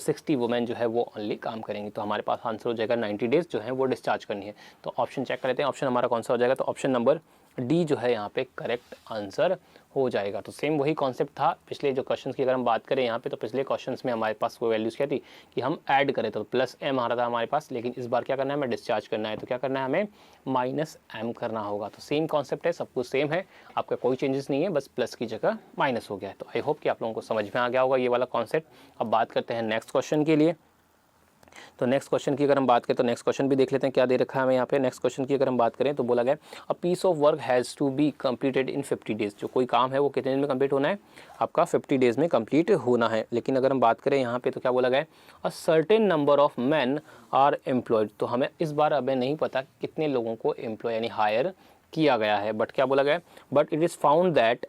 60 वुमेन जो है वो ओनली काम करेंगी। तो हमारे पास आंसर हो जाएगा 90 डेज जो है वो डिस्चार्ज करनी है। तो ऑप्शन चेक कर लेते हैं, ऑप्शन हमारा कौन सा हो जाएगा, तो ऑप्शन नंबर डी जो है यहाँ पे करेक्ट आंसर हो जाएगा। तो सेम वही कॉन्सेप्ट था पिछले जो क्वेश्चंस की अगर हम बात करें यहाँ पे, तो पिछले क्वेश्चंस में हमारे पास वो वैल्यूज़ क्या थी कि हम ऐड करें तो प्लस एम आ रहा था हमारे पास, लेकिन इस बार क्या करना है, हमें डिस्चार्ज करना है। तो क्या करना है, हमें माइनस एम करना होगा। तो सेम कॉन्सेप्ट है, सब कुछ सेम है, आपका कोई चेंजेस नहीं है, बस प्लस की जगह माइनस हो गया है। तो आई होप कि आप लोगों को समझ में आ गया होगा ये वाला कॉन्सेप्ट। अब बात करते हैं नेक्स्ट क्वेश्चन के लिए। तो नेक्स्ट क्वेश्चन की अगर हम बात करें तो नेक्स्ट क्वेश्चन भी देख लेते हैं क्या दे रखा है हमें यहाँ पे। नेक्स्ट क्वेश्चन की अगर हम बात करें तो बोला गया a piece of work has to be completed in 50 days. जो कोई काम है वो कितने दिन में कंप्लीट होना है, आपका 50 डेज में कंप्लीट होना है। लेकिन अगर हम बात करें यहाँ पे तो क्या बोला गया, a certain number of man are employed. तो हमें इस बार हमें नहीं पता कितने लोगों को एम्प्लॉय यानी हायर किया गया है, बट क्या बोला गया, but it is found that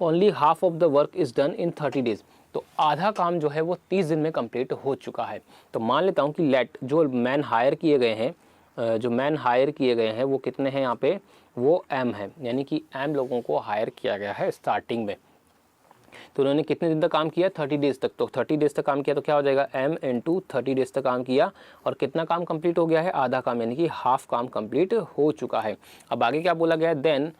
only half of the work is done in 30 days. तो आधा काम जो है वो 30 दिन में कंप्लीट हो चुका है। तो मान लेता हूँ कि लेट जो मैन हायर किए गए हैं, वो कितने हैं यहाँ पे, वो एम है, यानी कि एम लोगों को हायर किया गया है स्टार्टिंग में। तो उन्होंने कितने दिन तक काम किया, 30 डेज तक। तो 30 डेज तक काम किया तो क्या हो जाएगा, एम इंटू 30 डेज तक काम किया, और कितना काम कंप्लीट हो गया है, आधा काम, यानी कि हाफ काम कंप्लीट हो चुका है। अब आगे क्या बोला गया है, then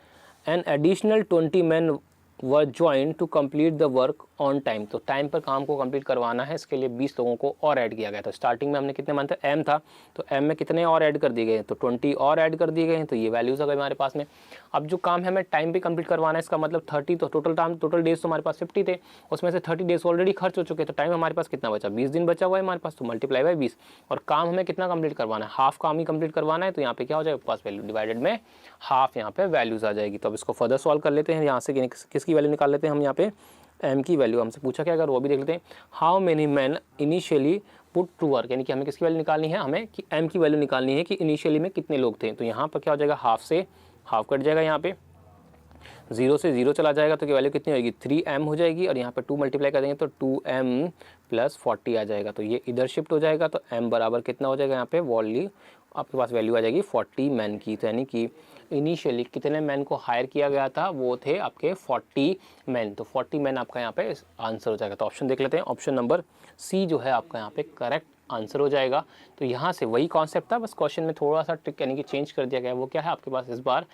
an additional 20 man were join to complete the work on time. तो टाइम पर काम को कंप्लीट करवाना है, इसके लिए 20 लोगों को और ऐड किया गया था। स्टार्टिंग में हमने कितने मान थे, एम था, तो एम में कितने और ऐड कर दिए गए हैं, तो 20 और ऐड कर दिए गए हैं। तो ये वैल्यूज़ आ गए हमारे पास में। अब जो काम है हमें टाइम पे कंप्लीट करवाना है, इसका मतलब 30, तो टोटल डेज तो हमारे पास 50 थे, उसमें से 30 डेज ऑलरेडी खर्च हो चुके। तो टाइम हमारे पास कितना बचा, 20 दिन बचा हुआ है हमारे पास, तो मल्टीप्लाई बाय 20। और काम हमें कितना कंप्लीट करवाना है, हाफ काम ही कंप्लीट करवाना है। तो यहाँ पे क्या हो जाएगा, पास वैल्यू डिवाइडेड में हाफ यहाँ पे वैल्यूज़ आ जाएगी। तो अब इसको फर्दर सॉल्व कर लेते हैं, यहाँ से किसकी वैल्यू निकाल लेते हैं हम, यहाँ पे एम की वैल्यू हमसे पूछा क्या, अगर वो भी देख लेते हैं। How many man initially put to work, यानी कि हमें किसकी वैल्यू निकालनी है, हमें कि एम की वैल्यू निकालनी है कि इनिशियली में कितने लोग थे। तो यहाँ पर क्या हो जाएगा, हाफ से हाफ कट जाएगा, यहाँ पे 0 से 0 चला जाएगा, तो वैल्यू कितनी होगी, 3m हो जाएगी, और यहाँ पे 2 मल्टीप्लाई कर देंगे तो 2m + 40 आ जाएगा। तो ये इधर शिफ्ट हो जाएगा, तो m बराबर कितना हो जाएगा, यहाँ पे वॉल्यू आपके पास वैल्यू आ जाएगी 40 मैन की। तो यानी कि इनिशियली कितने मैन को हायर किया गया था, वो थे आपके 40 मैन। तो 40 मैन आपका यहाँ पे आंसर हो जाएगा। तो ऑप्शन देख लेते हैं, ऑप्शन नंबर सी जो है आपका यहाँ पे करेक्ट आंसर हो जाएगा। तो यहाँ से वही कॉन्सेप्ट था, बस क्वेश्चन में थोड़ा सा ट्रिक यानी कि चेंज कर दिया गया। वो क्या है, आपके पास इस बार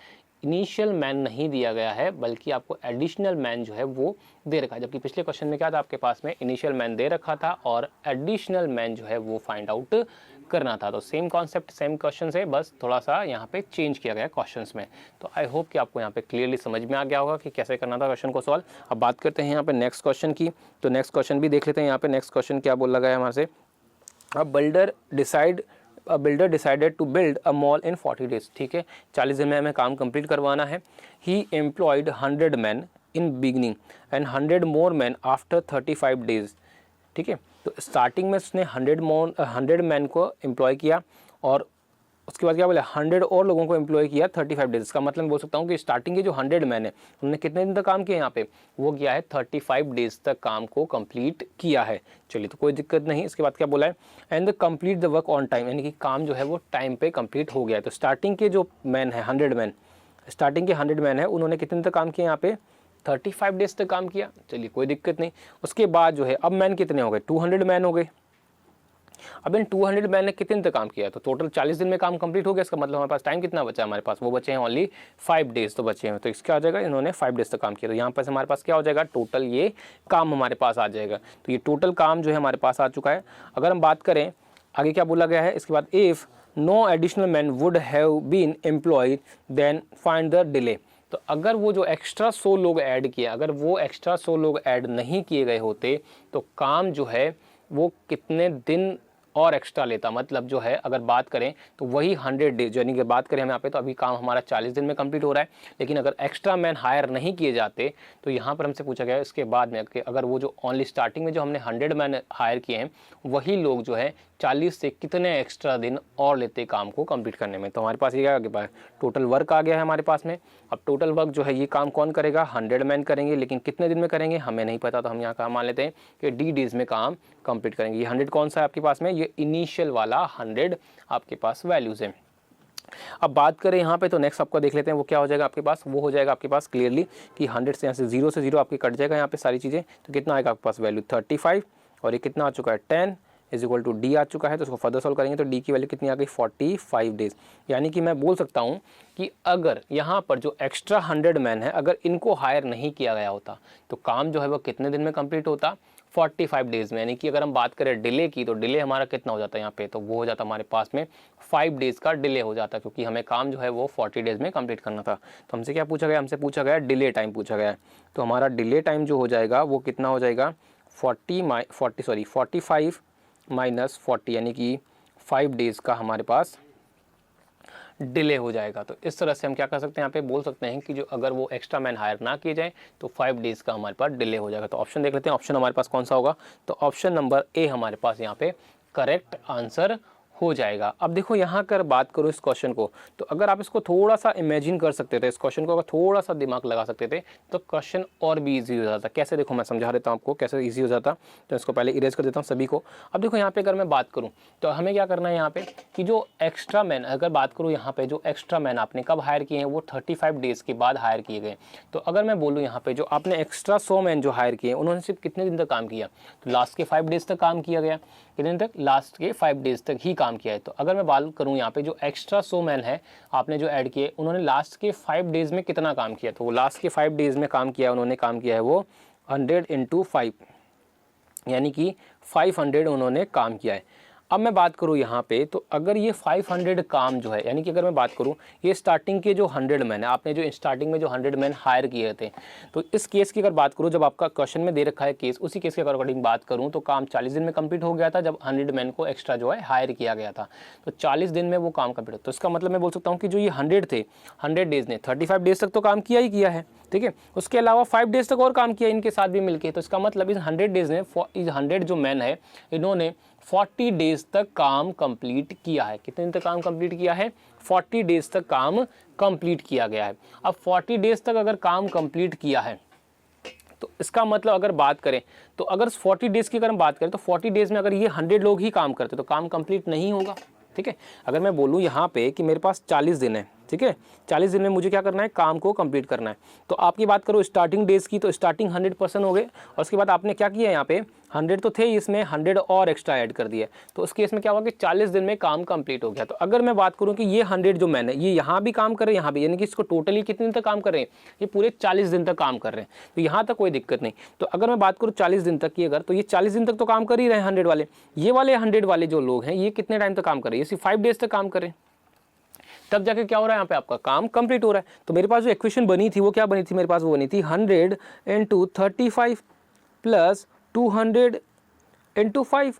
इनिशियल मैन नहीं दिया गया है, बल्कि आपको एडिशनल मैन जो है वो दे रखा है। जबकि पिछले क्वेश्चन में क्या था, आपके पास में इनिशियल मैन दे रखा था और एडिशनल मैन जो है वो फाइंड आउट करना था। तो सेम कॉन्सेप्ट सेम क्वेश्चन है, बस थोड़ा सा यहाँ पे चेंज किया गया क्वेश्चंस में। तो आई होप कि आपको यहाँ पे क्लियरली समझ में आ गया होगा कि कैसे करना था क्वेश्चन को सॉल्व। अब बात करते हैं यहाँ पे नेक्स्ट क्वेश्चन की। तो नेक्स्ट क्वेश्चन भी देख लेते हैं। यहाँ पे नेक्स्ट क्वेश्चन क्या बोल लगा है हमारे से, a builder decided to build a mall in 40 days. ठीक है, 40 दिन में हमें काम कंप्लीट करवाना है। He employed 100 man in beginning and 100 more man after 35 days. ठीक है, तो स्टार्टिंग में उसने 100 मैन को एम्प्लॉय किया और उसके बाद क्या बोला 100 और लोगों को एम्प्लॉय किया 35 डेज। इसका मतलब बोल सकता हूँ कि स्टार्टिंग के जो 100 मैन है उन्होंने कितने दिन तक काम किया यहाँ पे, वो किया है 35 डेज तक काम को कंप्लीट किया है। चलिए, तो कोई दिक्कत नहीं। इसके बाद क्या बोला है, and complete the work on time, यानी कि काम जो है वो टाइम पे कंप्लीट हो गया है। तो स्टार्टिंग के जो मैन है 100 मैन, स्टार्टिंग के 100 मैन है उन्होंने कितने दिन तक काम किया यहाँ पे, 35 डेज तक काम किया। चलिए, कोई दिक्कत नहीं। उसके बाद जो है अब मैन कितने हो गए, 200 मैन हो गए। अब इन 200 मैन ने कितने दिन तक काम किया, तो टोटल 40 दिन में काम कंप्लीट हो गया। इसका मतलब हमारे पास टाइम कितना बचा, हमारे पास वो बचे हैं ओनली 5 डेज तो बचे हैं। तो इसका आ जाएगा, इन्होंने 5 डेज तक काम किया। तो यहाँ पर हमारे पास क्या हो जाएगा, टोटल ये काम हमारे पास आ जाएगा। तो ये टोटल काम जो है हमारे पास आ चुका है। अगर हम बात करें आगे क्या बोला गया है, इसके बाद if no additional man would have been employed then find the delay. तो अगर वो जो एक्स्ट्रा 100 लोग ऐड किए, अगर वो एक्स्ट्रा 100 लोग ऐड नहीं किए गए होते तो काम जो है वो कितने दिन और एक्स्ट्रा लेता। मतलब जो है अगर बात करें तो वही 100 डेज, यानी कि बात करें हम यहाँ पे, तो अभी काम हमारा 40 दिन में कंप्लीट हो रहा है। लेकिन अगर एक्स्ट्रा मैन हायर नहीं किए जाते तो यहाँ पर हमसे पूछा गया है इसके बाद में कि अगर वो जो ओनली स्टार्टिंग में जो हमने 100 मैन हायर किए हैं वही लोग जो है 40 से कितने एक्स्ट्रा दिन और लेते काम को कंप्लीट करने में। तो हमारे पास ये क्या आ गया, टोटल वर्क आ गया है हमारे पास में। अब टोटल वर्क जो है ये काम कौन करेगा, 100 मैन करेंगे, लेकिन कितने दिन में करेंगे हमें नहीं पता। तो हम यहाँ का मान लेते हैं कि डी डेज में काम कंप्लीट करेंगे। ये 100 कौन सा है आपके पास में, ये इनिशियल वाला 100 आपके पास वैल्यूज है। अब बात करें यहाँ पे तो नेक्स्ट आपको देख लेते हैं वो क्या हो जाएगा आपके पास, वो हो जाएगा आपके पास क्लियरली कि 100 से यहाँ से 0 से 0 आपकी कट जाएगा यहाँ पे सारी चीज़ें। तो कितना आएगा आपके पास वैल्यू 35 और ये कितना आ चुका है 10 इज इक्वल टू डी आ चुका है। तो उसको फर्दर सॉल्व करेंगे तो डी की वैल्यू कितनी आ गई 45 डेज। यानी कि मैं बोल सकता हूँ कि अगर यहाँ पर जो एक्स्ट्रा 100 मैन है अगर इनको हायर नहीं किया गया होता तो काम जो है वो कितने दिन में कंप्लीट होता, 45 डेज में। यानी कि अगर हम बात करें डिले की तो डिले हमारा कितना हो जाता है यहाँ पे, तो वो हो जाता हमारे पास में 5 डेज का डिले हो जाता है, क्योंकि हमें काम जो है वो 40 डेज में कंप्लीट करना था। तो हमसे क्या पूछा गया, हमसे पूछा गया डिले टाइम पूछा गया है। तो हमारा डिले टाइम जो हो जाएगा वो कितना हो जाएगा 45 माइनस 40 यानी कि 5 डेज का हमारे पास डिले हो जाएगा। तो इस तरह से हम क्या कर सकते हैं, यहाँ पे बोल सकते हैं कि जो अगर वो एक्स्ट्रा मैन हायर ना किए जाए तो 5 डेज का हमारे पास डिले हो जाएगा। तो ऑप्शन देख लेते हैं, ऑप्शन हमारे पास कौन सा होगा, तो ऑप्शन नंबर ए हमारे पास यहाँ पे करेक्ट आंसर हो जाएगा। अब देखो यहाँ कर बात करो इस क्वेश्चन को, तो अगर आप इसको थोड़ा सा इमेजिन कर सकते थे, इस क्वेश्चन को अगर थोड़ा सा दिमाग लगा सकते थे तो क्वेश्चन और भी इजी हो जाता। कैसे, देखो मैं समझा देता हूँ आपको कैसे इजी हो जाता। तो इसको पहले इरेज कर देता हूँ सभी को। अब देखो यहाँ पे अगर मैं बात करूँ तो हमें क्या करना है यहाँ पे कि जो एक्स्ट्रा मैन, अगर बात करूँ यहाँ पे जो एक्स्ट्रा मैन आपने कब हायर किए हैं वो 35 डेज के बाद हायर किए गए। तो अगर मैं बोलूँ यहाँ पे जो आपने एक्स्ट्रा 100 मैन जो हायर किए उन्होंने सिर्फ कितने दिन तक काम किया, तो लास्ट के 5 डेज तक काम किया गया। कितने दिन तक, लास्ट के 5 डेज तक ही काम किया है। तो अगर मैं बात करूं यहाँ पे जो एक्स्ट्रा 100 मैन है आपने जो ऐड किए उन्होंने लास्ट के 5 डेज में कितना काम किया, तो वो लास्ट के 5 डेज में काम किया उन्होंने काम किया है वो 100 × 5 यानी कि 500 उन्होंने काम किया है। अब मैं बात करूं यहाँ पे तो अगर ये 500 काम जो है, यानी कि अगर मैं बात करूं ये स्टार्टिंग के जो 100 मैन है आपने जो स्टार्टिंग में जो 100 मैन हायर किए थे, तो इस केस की अगर बात करूं जब आपका क्वेश्चन में दे रखा है केस, उसी केस के अकॉर्डिंग बात करूं तो काम 40 दिन में कंप्लीट हो गया था जब 100 मैन को एक्स्ट्रा जो है हायर किया गया था। तो 40 दिन में वो काम कंप्लीट, तो इसका मतलब मैं बोल सकता हूँ कि जो ये 100 थे 100 डेज ने 35 डेज तक तो काम किया ही किया है, ठीक है। उसके अलावा 5 डेज तक और काम किया इनके साथ भी मिलके। तो इसका मतलब इस 100 डेज ने, इस 100 जो मैन है इन्होंने 40 डेज तक काम कंप्लीट किया है। कितने दिन तक काम कंप्लीट किया है, 40 डेज तक काम कंप्लीट किया गया है। अब 40 डेज तक अगर काम कंप्लीट किया है तो इसका मतलब अगर बात करें तो अगर 40 डेज की अगर हम बात करें तो 40 डेज में अगर ये 100 लोग ही काम करते तो काम कंप्लीट नहीं होगा, ठीक है। अगर मैं बोलूँ यहाँ पे कि मेरे पास 40 दिन है, ठीक है, 40 दिन में मुझे क्या करना है, काम को कंप्लीट करना है। तो आपकी बात करो स्टार्टिंग डेज की, तो स्टार्टिंग 100% हो गए और उसके बाद आपने क्या किया यहाँ पे 100 तो थे, इसमें 100 और एक्स्ट्रा ऐड कर दिया, तो उस केस में क्या हुआ कि 40 दिन में काम कंप्लीट हो गया। तो अगर मैं बात करूं कि ये 100 जो मैंने ये यहाँ भी काम कर रहे हैं, यहाँ भी, यानी कि इसको टोटली कितने दिन तक काम कर रहे हैं, ये पूरे 40 दिन तक काम कर रहे हैं, तो यहाँ तक कोई दिक्कत नहीं। तो अगर मैं बात करूँ 40 दिन तक की, अगर तो ये 40 दिन तक तो काम कर ही रहे हैं 100 वाले, ये वाले 100 वाले जो लोग हैं ये कितने टाइम तक काम कर रहे हैं, ये सिर्फ 5 डेज तक काम कर रहे हैं, तब जाके क्या हो रहा है यहाँ पे आपका काम कंप्लीट हो रहा है। तो मेरे पास जो इक्वेशन बनी थी वो क्या बनी थी, मेरे पास वो बनी थी 100 × 35 प्लस 200 × 5,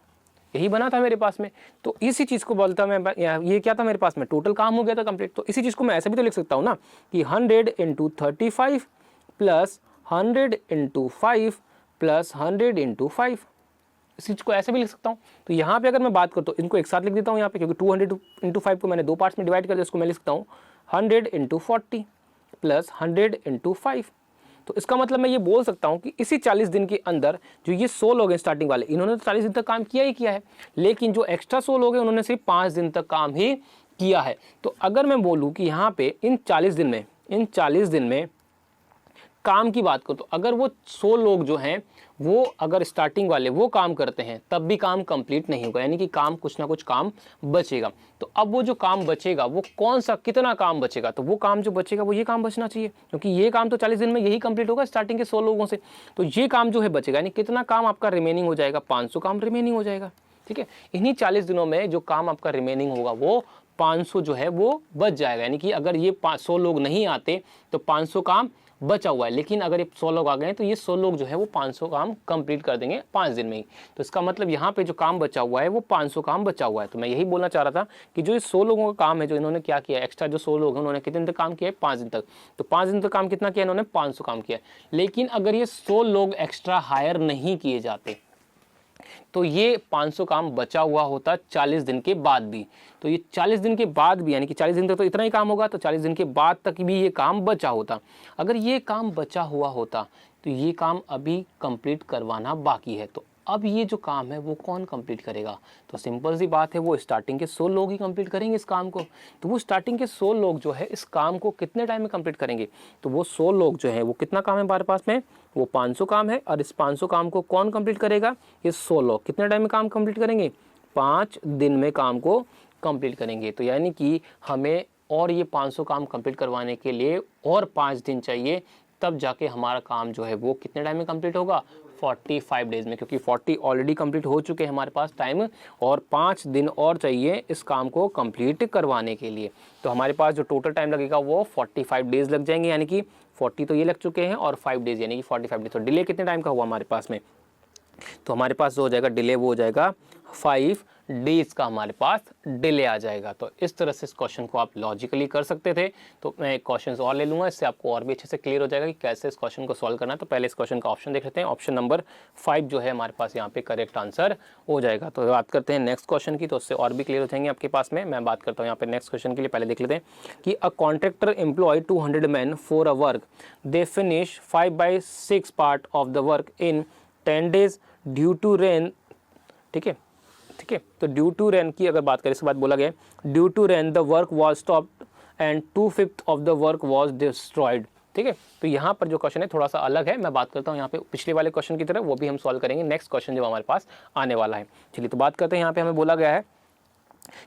यही बना था मेरे पास में। तो इसी चीज़ को बोलता मैं, ये क्या था मेरे पास में, टोटल काम हो गया था कंप्लीट। तो इसी चीज़ को मैं ऐसे भी तो लिख सकता हूँ ना कि 100 × 35 प्लस 100 × 5 प्लस 100 × 5, इस चीज़ को ऐसे भी लिख सकता हूँ। तो यहाँ पे अगर मैं बात करूँ तो इनको एक साथ लिख देता हूँ यहाँ पे, क्योंकि 200 × 5 को मैंने दो पार्ट्स में डिवाइड कर दिया, इसको मैं लिख सकता हूँ 100 × 40 प्लस 100 × 5। तो इसका मतलब मैं ये बोल सकता हूँ कि इसी 40 दिन के अंदर जो ये 100 लोग हैं स्टार्टिंग वाले, इन्होंने तो 40 दिन तक काम किया ही किया है, लेकिन जो एक्स्ट्रा 100 लोग हैं उन्होंने सिर्फ 5 दिन तक काम ही किया है। तो अगर मैं बोलूँ कि यहाँ पे इन 40 दिन में काम की बात करो, तो अगर वो 100 लोग जो हैं वो अगर स्टार्टिंग वाले वो काम करते हैं तब भी काम कंप्लीट नहीं होगा, यानी कि काम कुछ ना कुछ काम बचेगा। तो अब वो जो काम बचेगा वो कौन सा, कितना काम बचेगा, तो वो काम जो बचेगा वो ये काम बचना चाहिए, क्योंकि ये काम तो 40 दिन में यही कंप्लीट होगा स्टार्टिंग के 100 लोगों से। तो ये काम जो है बचेगा, यानी कितना काम आपका रिमेनिंग हो जाएगा, 500 काम रिमेनिंग हो जाएगा। ठीक है, इन्हीं 40 दिनों में जो काम आपका रिमेनिंग होगा वो 500 जो है वो बच जाएगा, यानी कि अगर ये 100 लोग नहीं आते तो 500 काम बचा हुआ है, लेकिन अगर ये 100 लोग आ गए हैं तो ये 100 लोग जो है वो 500 काम कंप्लीट कर देंगे 5 दिन में ही। तो इसका मतलब यहाँ पे जो काम बचा हुआ है वो 500 काम बचा हुआ है। तो मैं यही बोलना चाह रहा था कि जो ये 100 लोगों का काम है, जो इन्होंने क्या किया, एक्स्ट्रा जो 100 लोग हैं उन्होंने कितने दिन तक काम किया है, 5 दिन तक। तो 5 दिन तक काम कितना किया इन्होंने, 500 काम किया। लेकिन अगर ये 100 लोग एक्स्ट्रा हायर नहीं किए जाते तो ये 500 काम बचा हुआ होता 40 दिन के बाद भी। तो ये 40 दिन के बाद भी, यानी कि 40 दिन तक तो इतना ही काम होगा, तो 40 दिन के बाद तक भी ये काम बचा होता। अगर ये काम बचा हुआ होता तो ये काम अभी कंप्लीट करवाना बाकी है। तो अब ये जो काम है वो कौन कंप्लीट करेगा, तो सिंपल सी बात है, वो स्टार्टिंग के 100 लोग ही कंप्लीट करेंगे इस काम को। तो वो स्टार्टिंग के 100 लोग जो है इस काम को कितने टाइम में कंप्लीट करेंगे, तो वो 100 लोग जो है वो कितना काम है हमारे पास में, वो 500 काम है। और इस 500 काम को कौन कंप्लीट करेगा, ये 100 लोग कितने टाइम में काम कंप्लीट करेंगे, 5 दिन में काम को कंप्लीट करेंगे। तो यानी कि हमें और ये 500 काम कंप्लीट करवाने के लिए और 5 दिन चाहिए, तब जाके हमारा काम जो है वो कितने टाइम में कंप्लीट होगा, 45 डेज में, क्योंकि 40 ऑलरेडी कंप्लीट हो चुके हैं हमारे पास टाइम, और 5 दिन और चाहिए इस काम को कंप्लीट करवाने के लिए। तो हमारे पास जो टोटल टाइम लगेगा वो 45 डेज लग जाएंगे, यानी कि 40 तो ये लग चुके हैं और 5 डेज यानी कि 45 डेज। तो डिले कितने टाइम का हुआ हमारे पास में, तो हमारे पास जो हो जाएगा डिले वो हो जाएगा 5 डेज का हमारे पास डिले आ जाएगा। तो इस तरह से इस क्वेश्चन को आप लॉजिकली कर सकते थे। तो मैं एक क्वेश्चन और ले लूँगा, इससे आपको और भी अच्छे से क्लियर हो जाएगा कि कैसे इस क्वेश्चन को सॉल्व करना है। तो पहले इस क्वेश्चन का ऑप्शन देख लेते हैं, ऑप्शन नंबर 5 जो है हमारे पास यहाँ पे करेक्ट आंसर हो जाएगा। तो बात करते हैं नेक्स्ट क्वेश्चन की, तो उससे और भी क्लियर हो जाएंगे आपके पास में। मैं बात करता हूँ यहाँ पे नेक्स्ट क्वेश्चन के लिए, पहले देख लेते हैं कि a contractor employ 200 man for a work, they finish 5/6 part of the work in 10 days due to rain. ठीक है, तो ड्यू टू रेन की अगर बात करें, इसके बाद बोला गया due to rain the work was stopped and 2/5 of the work was destroyed. ठीक है, तो यहाँ पर जो क्वेश्चन है थोड़ा सा अलग है। मैं बात करता हूँ यहाँ पे पिछले वाले क्वेश्चन की तरह, वो भी हम सॉल्व करेंगे नेक्स्ट क्वेश्चन जो हमारे पास आने वाला है। चलिए तो बात करते हैं, यहाँ पे हमें बोला गया है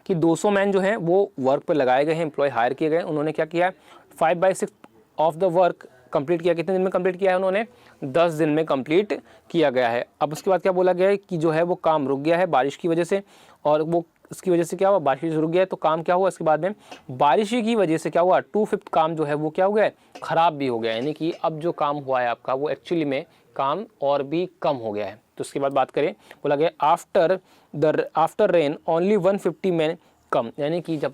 कि 200 मैन जो हैं वो वर्क पर लगाए गए हैं, एम्प्लॉय हायर किए गए। उन्होंने क्या किया, 5/6 ऑफ द वर्क कंप्लीट किया। कितने दिन में कंप्लीट किया है उन्होंने, 10 दिन में कंप्लीट किया गया है। अब उसके बाद क्या बोला गया है कि जो है वो काम रुक गया है बारिश की वजह से, और वो इसकी वजह से क्या हुआ, बारिश रुक गया है। तो काम क्या हुआ, इसके बाद में बारिश की वजह से क्या हुआ, 2/5 काम जो है वो क्या हो गया, ख़राब भी हो गया, यानी कि अब जो काम हुआ है आपका वो एक्चुअली में काम और भी कम हो गया है। तो उसके बाद बात करें, बोला गया after rain only 150 man come, यानी कि जब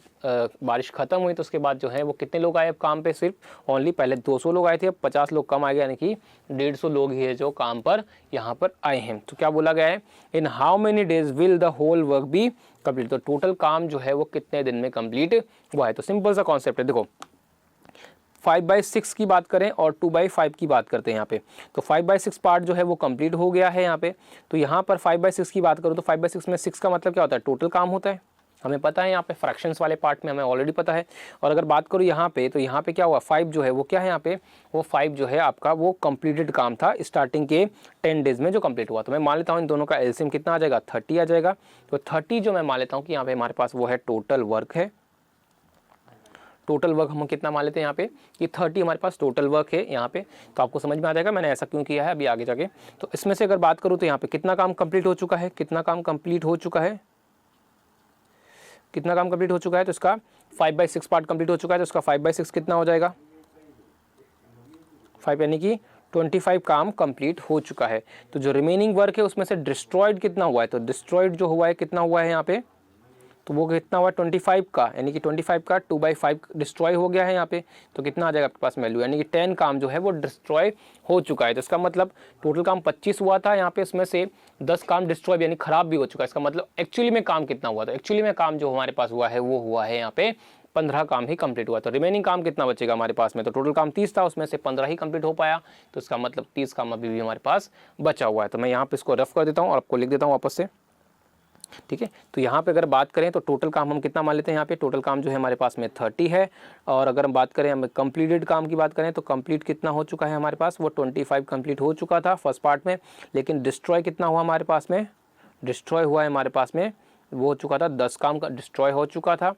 बारिश खत्म हुई तो उसके बाद जो है वो कितने लोग आए अब काम पे, सिर्फ ओनली पहले 200 लोग आए थे, अब 50 लोग कम आ गए, यानी कि 150 लोग ही है जो काम पर यहाँ पर आए हैं। तो क्या बोला गया है, in how many days will the whole work be complete, तो टोटल काम जो है वो कितने दिन में कंप्लीट हुआ है। तो सिंपल सा कॉन्सेप्ट है, देखो 5/6 की बात करें और 2/5 की बात करते हैं यहाँ पे, तो 5/6 पार्ट जो है वो कंप्लीट हो गया है यहाँ पे। तो यहाँ पर 5/6 की बात करूँ तो 5/6 में 6 का मतलब क्या होता है, टोटल काम होता है, हमें पता है यहाँ पे फ्रैक्शंस वाले पार्ट में हमें ऑलरेडी पता है। और अगर बात करूँ यहाँ पे तो यहाँ पे क्या हुआ 5 जो है वो क्या है यहाँ पे, वो 5 जो है आपका वो कंप्लीटेड काम था स्टार्टिंग के 10 डेज में जो कंप्लीट हुआ। तो मैं मान लेता हूँ इन दोनों का एलसीएम कितना आ जाएगा 30 आ जाएगा। तो 30 जो मैं मान लेता हूँ कि यहाँ पे हमारे पास वो है टोटल वर्क है। टोटल वर्क हम कितना मान लेते हैं यहाँ पे कि 30 हमारे पास टोटल वर्क है यहाँ पे। तो आपको समझ में आ जाएगा मैंने ऐसा क्यों किया है अभी आगे जाके। तो इसमें से अगर बात करूँ तो यहाँ पे कितना काम कंप्लीट हो चुका है, कितना काम कंप्लीट हो चुका है, कितना काम कंप्लीट हो चुका है, तो इसका 5/6 पार्ट कंप्लीट हो चुका है। तो इसका 5/6 कितना हो जाएगा 5 यानी कि 25 काम कंप्लीट हो चुका है। तो जो रिमेनिंग वर्क है उसमें से डिस्ट्रॉयड कितना हुआ है, तो डिस्ट्रॉयड जो हुआ है कितना हुआ है यहाँ पे, तो वो कितना हुआ 25 का, यानी कि 25 का 2/5 डिस्ट्रॉय हो गया है यहाँ पे। तो कितना आ जाएगा आपके पास वैल्यू, यानी कि 10 काम जो है वो डिस्ट्रॉय हो चुका है। तो इसका मतलब टोटल काम 25 हुआ था यहाँ पे, इसमें से 10 काम डिस्ट्रॉय यानी खराब भी हो चुका है। इसका मतलब एक्चुअली में काम कितना हुआ, तो एक्चुअली में काम जो हमारे पास हुआ है वो हुआ है यहाँ पे 15 काम ही कंप्लीट हुआ। तो रिमेनिंग काम कितना बचेगा हमारे पास में, तो टोटल काम 30 था उसमें से 15 ही कंप्लीट हो पाया। तो इसका मतलब 30 काम अभी भी हमारे पास बचा हुआ है। तो मैं यहाँ पे इसको रफ कर देता हूँ और आपको लिख देता हूँ वापस से, ठीक है। तो यहाँ पे अगर बात करें तो टोटल काम हम कितना मान लेते हैं, यहाँ पे टोटल काम जो है हमारे पास में 30 है। और अगर हम बात करें हम कंप्लीटेड काम की बात करें तो कंप्लीट कितना हो चुका है हमारे पास, वो 25 कंप्लीट हो चुका था फर्स्ट पार्ट में। लेकिन डिस्ट्रॉय कितना हुआ हमारे पास में, डिस्ट्रॉय हुआ है हमारे पास में वो हो चुका था 10 काम का डिस्ट्रॉय हो चुका था।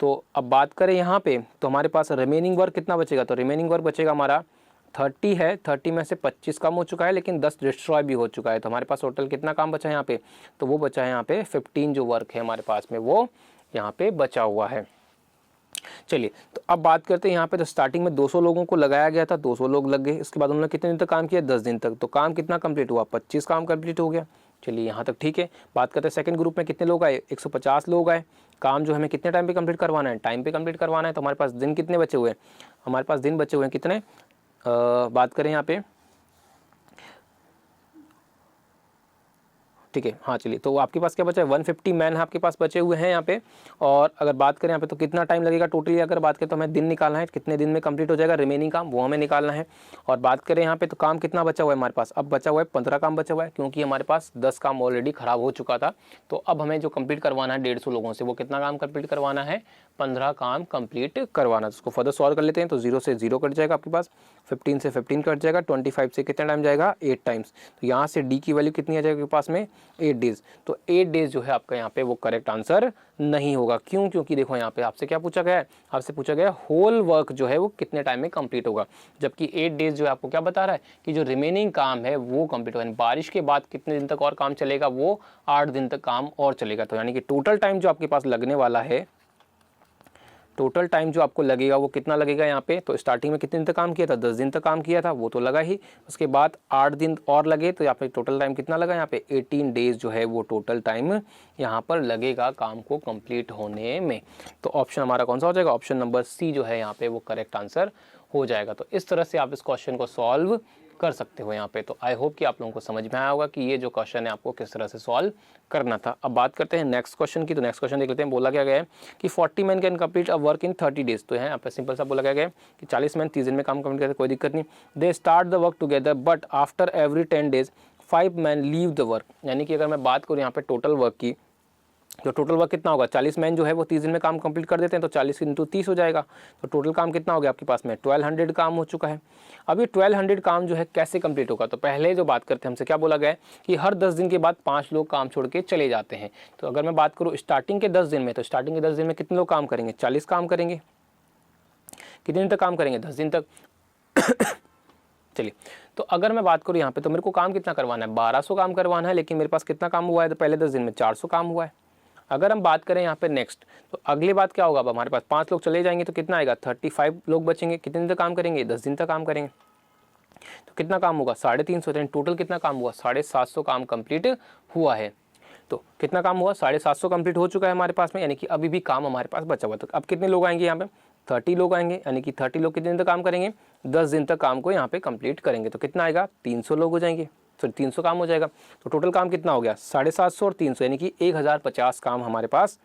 तो अब बात करें यहाँ पे तो हमारे पास रिमेनिंग वर्क कितना बचेगा, तो रिमेनिंग वर्क बचेगा हमारा 30 है। 30 में से 25 कम हो चुका है लेकिन 10 डिस्ट्रॉय भी हो चुका है। तो हमारे पास टोटल कितना काम बचा है यहाँ पे, तो वो बचा है यहाँ पे 15 जो वर्क है हमारे पास में वो यहाँ पे बचा हुआ है। चलिए तो अब बात करते हैं यहाँ पे। तो स्टार्टिंग में 200 लोगों को लगाया गया था, 200 लोग लग गए। इसके बाद उन्होंने कितने दिन तक काम किया, 10 दिन तक। तो काम कितना कंप्लीट हुआ, 25 काम कंप्लीट हो गया। चलिए यहाँ तक ठीक है। बात करते हैं सेकंड ग्रुप में कितने लोग आए, 150 लोग आए। काम जो हमें कितने टाइम पे कंप्लीट करवाना है, टाइम पे कंप्लीट करवाना है। तो हमारे पास दिन कितने बचे हुए हैं, हमारे पास दिन बचे हुए हैं कितने, बात करें यहाँ पे, ठीक है हाँ चलिए। तो आपके पास क्या बचा है, 150 मैन आपके पास बचे हुए हैं यहाँ पे। और अगर बात करें यहाँ पे तो कितना टाइम लगेगा टोटली, अगर बात करें तो हमें दिन निकालना है, कितने दिन में कंप्लीट हो जाएगा रिमेनिंग काम वो हमें निकालना है। और बात करें यहाँ पे तो काम कितना बचा हुआ है हमारे पास, अब बचा हुआ है 15 काम बचा हुआ है, क्योंकि हमारे पास 10 काम ऑलरेडी खराब हो चुका था। तो अब हमें जो कंप्लीट करवाना है 150 लोगों से, वो कितना काम कंप्लीट करवाना है, 15 काम कंप्लीट करवाना। उसको फर्दर सॉल्व कर लेते हैं। तो 0 से 0 कट जाएगा आपके पास, 15 से 15 कट जाएगा, 25 से कितना टाइम जाएगा 8 टाइम्स। तो यहाँ से डी की वैल्यू कितनी आ जाएगी आपके पास में 8 डेज। तो 8 डेज जो है आपका यहाँ पे वो करेक्ट आंसर नहीं होगा। क्यों, क्योंकि देखो यहाँ पे आपसे क्या पूछा गया है, आपसे पूछा गया होल वर्क जो है वो कितने टाइम में कंप्लीट होगा, जबकि 8 डेज जो है आपको क्या बता रहा है कि जो रिमेनिंग काम है वो कंप्लीट होगा। बारिश के बाद कितने दिन तक और काम चलेगा, वो 8 दिन तक काम और चलेगा। तो यानी कि टोटल टाइम जो आपके पास लगने वाला है, टोटल टाइम जो आपको लगेगा वो कितना लगेगा यहाँ पे, तो स्टार्टिंग में कितने दिन तक काम किया था, 10 दिन तक काम किया था वो तो लगा ही। उसके बाद 8 दिन और लगे, तो यहाँ पे टोटल टाइम कितना लगा यहाँ पे 18 डेज जो है वो टोटल टाइम यहाँ पर लगेगा काम को कंप्लीट होने में। तो ऑप्शन हमारा कौन सा हो जाएगा, ऑप्शन नंबर सी जो है यहाँ पे वो करेक्ट आंसर हो जाएगा। तो इस तरह से आप इस क्वेश्चन को सॉल्व कर सकते हो यहाँ पे। तो आई होप कि आप लोगों को समझ में आया होगा कि ये जो क्वेश्चन है आपको किस तरह से सॉल्व करना था। अब बात करते हैं नेक्स्ट क्वेश्चन की। तो नेक्स्ट क्वेश्चन देख लेते हैं। बोला क्या गया है कि 40 man can complete a work in 30 days. तो यहाँ पे सिंपल सा बोला गया है कि 40 मैन 30 दिन में काम कंप्लीट करते, कोई दिक्कत नहीं। They start the work together but after every 10 days 5 man leave the work. यानी कि अगर मैं बात करूँ यहाँ पे टोटल वर्क की, तो टोटल वर्क कितना होगा, 40 मैन जो है वो 30 दिन में काम कंप्लीट कर देते हैं, तो 40 इंटू 30 हो जाएगा। तो टोटल काम कितना हो गया आपके पास में 1200 काम हो चुका है। अब ये 1200 काम जो है कैसे कंप्लीट होगा, तो पहले जो बात करते हैं हमसे क्या बोला गया है कि हर 10 दिन के बाद 5 लोग काम छोड़ के चले जाते हैं। तो अगर मैं बात करूँ स्टार्टिंग के 10 दिन में, तो स्टार्टिंग के 10 दिन में कितने लोग काम करेंगे, 40 काम करेंगे। कितने दिन तक काम करेंगे, 10 दिन तक। चलिए तो अगर मैं बात करूँ यहाँ पे, तो मेरे को काम कितना करवाना है, 1200 काम करवाना है, लेकिन मेरे पास कितना काम हुआ है, तो पहले 10 दिन में 400 काम हुआ है। अगर हम बात करें यहाँ पे नेक्स्ट, तो अगली बात क्या होगा, अब हमारे पास 5 लोग चले जाएंगे तो कितना आएगा, 35 लोग बचेंगे। कितने दिन तक काम करेंगे, 10 दिन तक काम करेंगे। तो कितना काम होगा, 350। टोटल कितना काम हुआ, 750 काम कंप्लीट हुआ है। तो कितना काम हुआ, 750 कंप्लीट हो चुका है हमारे पास में, यानी कि अभी भी काम हमारे पास बचा हुआ। तो अब कितने लोग आएंगे यहाँ पे, 30 लोग आएंगे, यानी कि 30 लोग कितने दिन तक काम करेंगे, 10 दिन तक काम को यहाँ पे कंप्लीट करेंगे। तो कितना आएगा, 300 लोग हो जाएंगे, फिर 300 काम हो जाएगा। तो टोटल काम कितना हो गया, 750 और 300, यानी कि 1050 काम हमारे पास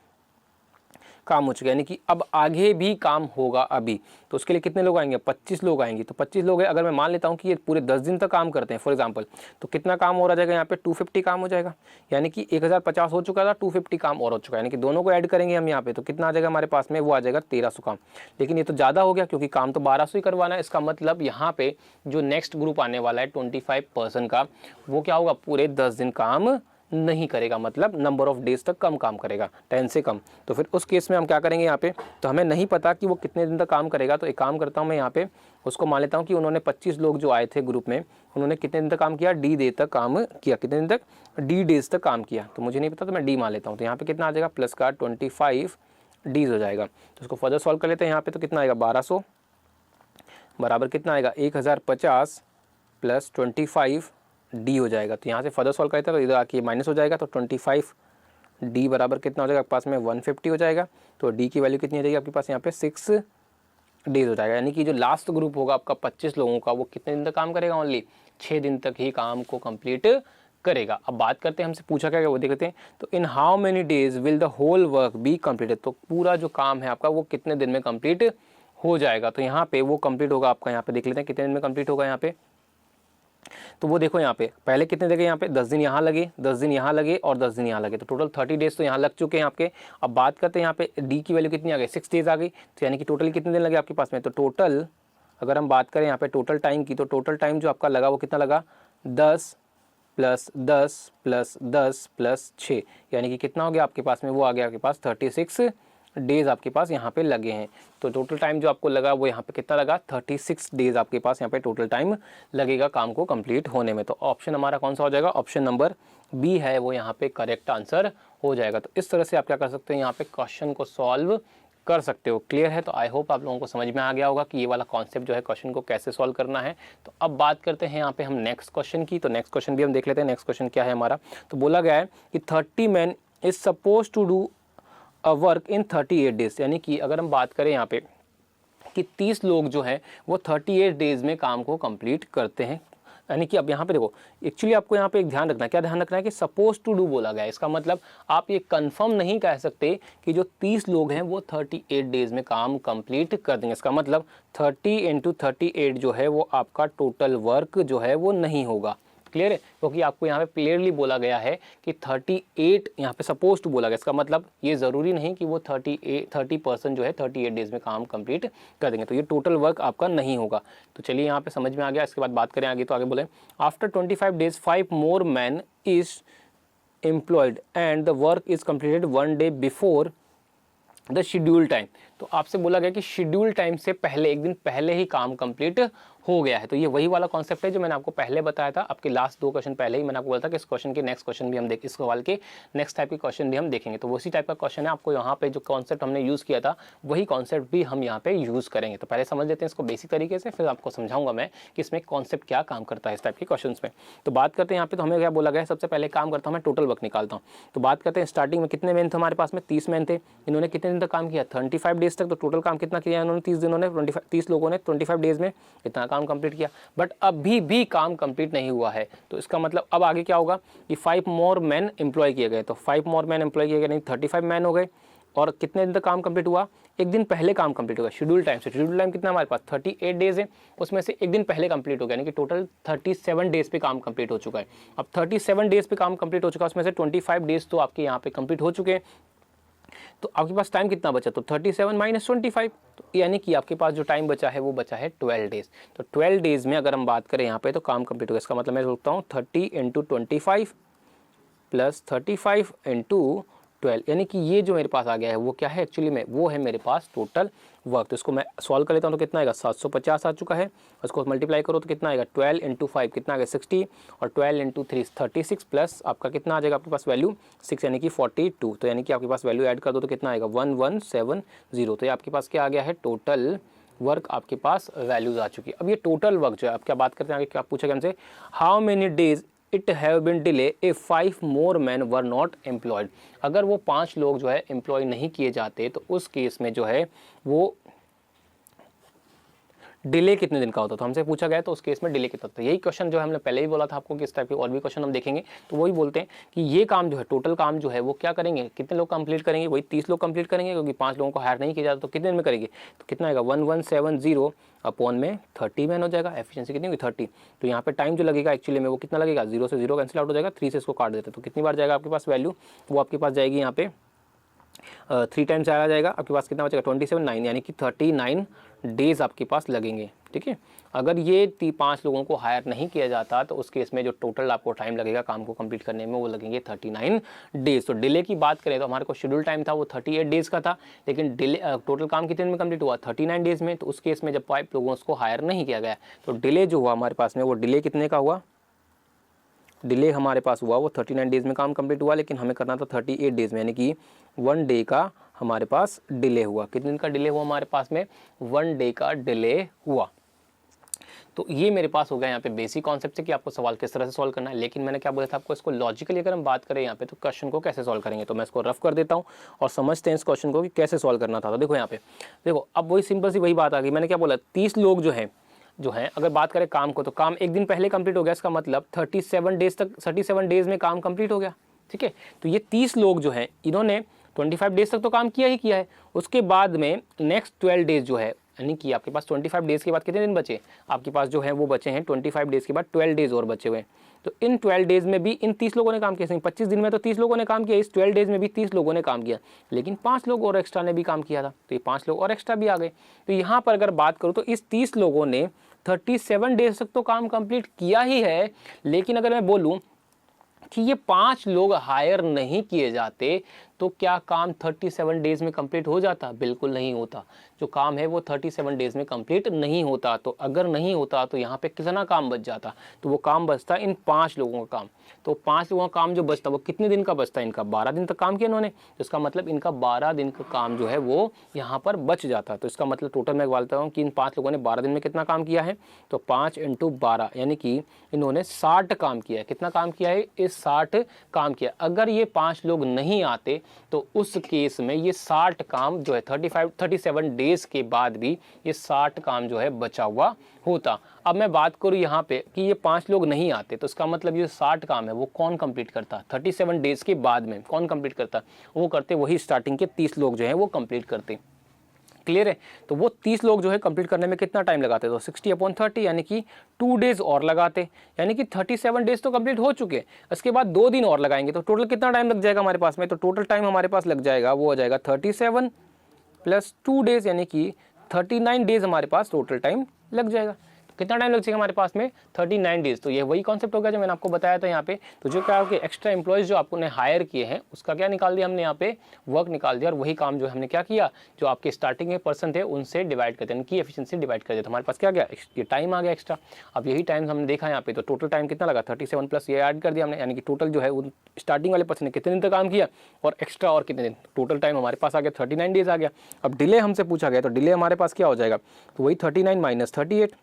काम हो चुका है, यानी कि अब आगे भी काम होगा अभी। तो उसके लिए कितने लोग आएंगे, 25 लोग आएंगे। तो 25 लोग हैं, अगर मैं मान लेता हूँ कि ये पूरे 10 दिन तक काम करते हैं फॉर एग्जांपल, तो कितना काम हो रहा जाएगा यहाँ पे, 250 काम हो जाएगा। यानी कि 1050 हो चुका था, 250 काम और हो चुका है, यानी कि दोनों को ऐड करेंगे हम यहाँ पे, तो कितना आ जाएगा हमारे पास में, वो आ जाएगा 1300 काम। लेकिन ये तो ज़्यादा हो गया, क्योंकि काम तो 1200 ही करवाना है। इसका मतलब यहाँ पे जो नेक्स्ट ग्रुप आने वाला है 25% का, वो क्या होगा, पूरे 10 दिन काम नहीं करेगा, मतलब नंबर ऑफ डेज तक कम काम करेगा, 10 से कम। तो फिर उस केस में हम क्या करेंगे यहाँ पे, तो हमें नहीं पता कि वो कितने दिन तक काम करेगा। तो एक काम करता हूँ मैं यहाँ पे, उसको मान लेता हूँ कि उन्होंने 25 लोग जो आए थे ग्रुप में, उन्होंने कितने दिन तक काम किया, डी डे तक काम किया, कितने दिन तक, डी डेज तक काम किया। तो मुझे नहीं पता, तो मैं डी मान लेता हूँ। तो यहाँ पे कितना आ जाएगा, प्लस का 25 डीज हो जाएगा। तो उसको फर्दर सॉल्व कर लेते हैं यहाँ पे, तो कितना आएगा, 1200 बराबर कितना आएगा, 1050 प्लस 25 डी हो जाएगा। तो यहाँ से फर्दर सॉल्व करते हैं, तो इधर आके माइनस हो जाएगा। तो 25 डी बराबर कितना हो जाएगा आपके पास में, 150 हो जाएगा। तो डी की वैल्यू कितनी हो जाएगी आपके पास यहाँ पे, 6 डेज हो जाएगा। यानी कि जो लास्ट ग्रुप होगा आपका 25 लोगों का, वो कितने दिन तक काम करेगा, ओनली 6 दिन तक ही काम को कंप्लीट करेगा। अब बात करते हैं, हमसे पूछा क्या, वो देखते हैं। तो in how many days will the whole work be completed, तो पूरा जो काम है आपका वो कितने दिन में कंप्लीट हो जाएगा। तो यहाँ पे वो कंप्लीट होगा आपका, यहाँ पे देख लेते हैं कितने दिन में कंप्लीट होगा यहाँ पे। तो वो देखो यहाँ पे पहले कितने लगे, यहाँ पे 10 दिन यहाँ लगे, 10 दिन यहाँ लगे और 10 दिन यहाँ लगे, तो टोटल 30 डेज तो यहाँ लग चुके हैं आपके। अब बात करते हैं यहाँ पे डी की वैल्यू कितनी आ गई, 6 डेज आ गई। तो यानी कि टोटल कितने दिन लगे आपके पास में, तो टोटल अगर हम बात करें यहाँ पे टोटल टाइम की, तो टोटल टाइम जो आपका लगा वो कितना लगा, 10 प्लस 10 प्लस 10 प्लस 6, यानी कि कितना हो गया आपके पास में, वो आ गया आपके पास 36 डेज आपके पास यहाँ पे लगे हैं। तो टोटल टाइम जो आपको लगा वो यहाँ पे कितना लगा, 36 डेज आपके पास यहाँ पे टोटल टाइम लगेगा काम को कंप्लीट होने में। तो ऑप्शन हमारा कौन सा हो जाएगा, ऑप्शन नंबर बी है वो यहाँ पे करेक्ट आंसर हो जाएगा। तो इस तरह से आप क्या कर सकते हैं, यहाँ पे क्वेश्चन को सॉल्व कर सकते हो। क्लियर है? तो आई होप आप लोगों को समझ में आ गया होगा कि ये वाला कॉन्सेप्ट जो है क्वेश्चन को कैसे सॉल्व करना है। तो अब बात करते हैं यहाँ पे हम नेक्स्ट क्वेश्चन की। तो नेक्स्ट क्वेश्चन भी हम देख लेते हैं। नेक्स्ट क्वेश्चन क्या है हमारा, तो बोला गया है कि 30 man is suppose to do a work in 38 days, यानी कि अगर हम बात करें यहाँ पे कि 30 लोग जो हैं वो 38 डेज में काम को कंप्लीट करते हैं। यानी कि अब यहाँ पे देखो, एक्चुअली आपको यहाँ पे एक ध्यान रखना है, क्या ध्यान रखना है कि सपोज टू डू बोला गया है। इसका मतलब आप ये कंफर्म नहीं कह सकते कि जो 30 लोग हैं वो 38 डेज में काम कंप्लीट कर देंगे। इसका मतलब 30 × 38 जो है वो आपका टोटल वर्क जो है वो नहीं होगा। क्लियर है? क्योंकि आपको यहाँ पे क्लियरली बोला गया है कि 38 यहाँ पे सपोज टू बोला गया। इसका मतलब ये ज़रूरी नहीं कि वो 30% जो है 38 डेज में काम कंप्लीट कर देंगे, तो ये टोटल वर्क आपका नहीं होगा। तो चलिए यहाँ पे समझ में आ गया। इसके बाद बात करें आगे, तो आगे बोले after 25 days 5 more man is employed and the work is completed 1 day before the schedule time. तो आपसे बोला गया कि शेड्यूल टाइम से पहले, एक दिन पहले ही काम कंप्लीट हो गया है। तो ये वही वाला कॉन्सेप्ट है जो मैंने आपको पहले बताया था। आपके लास्ट 2 क्वेश्चन पहले ही मैंने आपको बोला था कि इस क्वेश्चन के नेक्स्ट क्वेश्चन भी हम इस सवाल के नेक्स्ट टाइप के क्वेश्चन भी हम देखेंगे। तो उसी टाइप का क्वेश्चन है। आपको यहाँ पे जो कॉन्सेप्ट हमने यूज़ किया था वही कॉन्सेप्ट भी हम यहाँ पे यूज़ करेंगे। तो पहले समझ लेते हैं इसको बेसिक तरीके से, फिर आपको समझाऊंगा मैं कि इसमें कॉन्सेप्ट क्या काम करता है इस टाइप के क्वेश्चन में। तो बात करते हैं यहाँ पे, तो हमें क्या बोला गया, सबसे पहले काम करता हूँ मैं टोटल वर्क निकालता हूँ। तो बात करते हैं स्टार्टिंग में कितने मैन थे हमारे पास में, 30 मैन थे। इन्होंने कितने दिन तक काम किया, 35 डेज तक। तो टोटल काम कितना किया इन्होंने, 30 लोगों ने 25 डेज में इतना काम कंप्लीट किया। बट अभी भी काम कंप्लीट नहीं हुआ है। तो इसका मतलब अब आगे क्या होगा कि 5 मोर मैन एम्प्लॉय किए गए। तो 5 मोर मैन एम्प्लॉय किए गए, नहीं 35 मैन हो गए। और कितने दिन तक काम कंप्लीट हुआ, एक दिन पहले काम कंप्लीट होगा शेड्यूल टाइम से। शेड्यूल टाइम कितना हमारे पास 38 डेज है, उसमें से एक दिन पहले कंप्लीट हो गया, यानी कि टोटल 37 डेज पे काम कंप्लीट हो चुका है। अब 37 डेज पे काम कंप्लीट हो चुका है, उसमें से 25 डेज तो आपके यहाँ पे कंप्लीट हो चुके हैं। तो आपके पास टाइम कितना बचा, तो 37 - 25, तो यानी कि आपके पास जो टाइम बचा है वो बचा है 12 डेज। तो 12 डेज में अगर हम बात करें यहाँ पे तो काम कंप्लीट होगा। इसका मतलब मैं सोचता हूँ 30 × 25 प्लस 35 × 12, यानी कि ये जो मेरे पास आ गया है वो क्या है एक्चुअली में, वो है मेरे पास टोटल वर्क। तो इसको मैं सॉल्व कर लेता हूँ, तो कितना आएगा 750 आ चुका है। उसको मल्टीप्लाई करो तो कितना आएगा 12 × 5 कितना आ गया 60, और 12 × 3 36, प्लस आपका कितना आ जाएगा आपके पास वैल्यू 6, यानी कि 42। तो यानी कि आपके पास वैल्यू ऐड कर दो तो कितना आएगा 1170। तो ये आपके पास क्या आ गया है, टोटल वर्क आपके पास वैल्यूज आ चुकी है। अब ये टोटल वर्क जो है, आप क्या बात करते हैं आगे, क्या पूछेगा हमसे, how many days it have been delay if 5 more man were not employed. अगर वो 5 लोग जो है एम्प्लॉय नहीं किए जाते तो उस केस में जो है वो डिले कितने दिन का होता है, तो हमसे पूछा गया है तो उस केस में डिले कितना होता है। यही क्वेश्चन जो है हमने पहले ही बोला था आपको कि इस टाइप के और भी क्वेश्चन हम देखेंगे, तो वही बोलते हैं कि ये काम जो है, टोटल काम जो है वो क्या करेंगे, कितने लोग कंप्लीट करेंगे, वही 30 लोग कंप्लीट करेंगे, क्योंकि 5 लोगों को हायर नहीं किया जाता, तो कितने दिन में करेंगे, तो कितना आएगा 1170 अपॉन में 30 मैन हो जाएगा। एफिशिएंसी कितनी होगी 30, तो यहाँ पे टाइम जो लगेगा एक्चुअली में वो कितना लगेगा, 0 से 0 कैंसिल आउट हो जाएगा, 3 से इसको काट देते हैं, तो कितनी बार जाएगा आपके पास वैल्यू, वो आपके पास जाएगी यहाँ पे 3 टाइम्स आ जाएगा, आपके पास कितना बचेगा 27 9, यानी कि 39 डेज आपके पास लगेंगे। ठीक है, अगर ये 5 लोगों को हायर नहीं किया जाता तो उस केस में जो टोटल आपको टाइम लगेगा काम को कंप्लीट करने में वो लगेंगे 39 डेज। तो डिले की बात करें तो हमारे को शेड्यूल टाइम था वो 38 डेज का था, लेकिन डिले टोटल काम कितने में कंप्लीट हुआ 39 डेज में। तो उस केस में जब 5 लोगों को हायर नहीं किया गया तो डिले जो हुआ हमारे पास में वो डिले कितने का हुआ, डिले हमारे पास हुआ वो 39 डेज में काम कंप्लीट हुआ, लेकिन हमें करना था 38 डेज में, यानी कि 1 डे का हमारे पास डिले हुआ। कितने दिन का डिले हुआ हमारे पास में, 1 डे का डिले हुआ। तो ये मेरे पास हो गया यहाँ पे बेसिक कॉन्सेप्ट से कि आपको सवाल किस तरह से सॉल्व करना है। लेकिन मैंने क्या बोला था आपको, इसको लॉजिकली अगर हम बात करें यहाँ पे तो क्वेश्चन को कैसे सॉल्व करेंगे, तो मैं इसको रफ कर देता हूँ और समझते हैं इस क्वेश्चन को कि कैसे सॉल्व करना था। तो देखो यहाँ पे देखो, अब वही सिंपल सी वही बात आ गई, मैंने क्या बोला 30 लोग जो है अगर बात करें काम को, तो काम एक दिन पहले कंप्लीट हो गया, इसका मतलब 37 डेज में काम कंप्लीट हो गया। ठीक है, तो ये 30 लोग जो हैं इन्होंने 25 डेज तक तो काम किया ही किया है, उसके बाद में नेक्स्ट 12 डेज जो है, यानी कि आपके पास 25 डेज के बाद कितने दिन बचे आपके पास जो है वो बचे हैं 25 डेज के बाद 12 डेज और बचे हुए हैं। तो इन 12 डेज में भी इन 30 लोगों ने काम किया, 25 दिन में तो 30 लोगों ने काम किया, इस 12 डेज में भी 30 लोगों ने काम किया, लेकिन 5 लोग और एक्स्ट्रा ने भी काम किया था, तो ये 5 लोग और एक्स्ट्रा भी आ गए। तो यहाँ पर अगर बात करूँ तो इस 30 लोगों ने 37 डेज तक तो काम कंप्लीट किया ही है, लेकिन अगर मैं बोलूँ कि ये 5 लोग हायर नहीं किए जाते तो क्या काम 37 डेज में कंप्लीट हो जाता, बिल्कुल नहीं होता। जो काम है वो 37 डेज में कंप्लीट नहीं होता। तो अगर नहीं होता तो यहाँ पे कितना काम बच जाता, तो वो काम बचता इन 5 लोगों का काम। तो 5 लोगों का काम जो बचता वो कितने दिन का बचता, इनका 12 दिन तक काम किया इन्होंने, तो इसका मतलब इनका 12 दिन का काम जो है वो यहाँ पर बच जाता। तो इसका मतलब टोटल मैं बोलता हूँ कि इन 5 लोगों ने 12 दिन में कितना काम किया है, तो 5 × 12 यानी कि इन्होंने 60 काम किया है। कितना काम किया है, इस 60 काम किया। अगर ये 5 लोग नहीं आते तो उस केस में ये 60 काम जो है 37 डेज के बाद भी ये 60 काम जो है बचा हुआ होता। अब मैं बात करूँ यहाँ पे कि ये 5 लोग नहीं आते तो इसका मतलब ये 60 काम है वो कौन कंप्लीट करता, 37 डेज के बाद में कौन कंप्लीट करता, वो करते वही स्टार्टिंग के 30 लोग जो हैं वो कंप्लीट करते। क्लियर है, तो वो 30 लोग जो है कंप्लीट करने में कितना टाइम लगाते, तो 60/30 यानी कि 2 डेज और लगाते, यानी कि 37 डेज तो कंप्लीट हो चुके। इसके बाद 2 दिन और लगाएंगे तो टोटल कितना टाइम लग जाएगा हमारे पास में, तो टोटल टाइम हमारे पास लग जाएगा वो हो जाएगा 37 + 2 डेज यानी कि 39 डेज हमारे पास टोटल टाइम लग जाएगा। कितना टाइम लग जाएगा हमारे पास में 39 डेज। तो ये वही कॉन्सेप्ट हो गया जो मैंने आपको बताया था यहाँ पे। तो जो क्या कि एक्स्ट्रा एम्प्लॉयज़ जो आपको ने हायर किए हैं उसका क्या निकाल दिया हमने, यहाँ पे वर्क निकाल दिया, और वही काम जो हमने क्या किया, जो आपके स्टार्टिंग में पर्सन थे उनसे डिवाइड करते हैं, उनकी एफिशिएंसी डिवाइड कर देते। हमारे पास क्या गया, ये टाइम आ गया एक्स्ट्रा। अब यही टाइम हमने देखा यहाँ पे, तो टोटल टाइम कितना लगा 37 प्लस ये ऐड कर दिया हमने, यानी कि टोटल जो है उन स्टार्टिंग वाले पर्सन ने कितने दिन तक काम किया और एक्स्ट्रा और कितने दिन, टोटल टाइम हमारे पास आ गया 39 डेज आ गया। अब डिले हमसे पूछा गया तो डिले हमारे पास क्या हो जाएगा, तो वही 39 - 38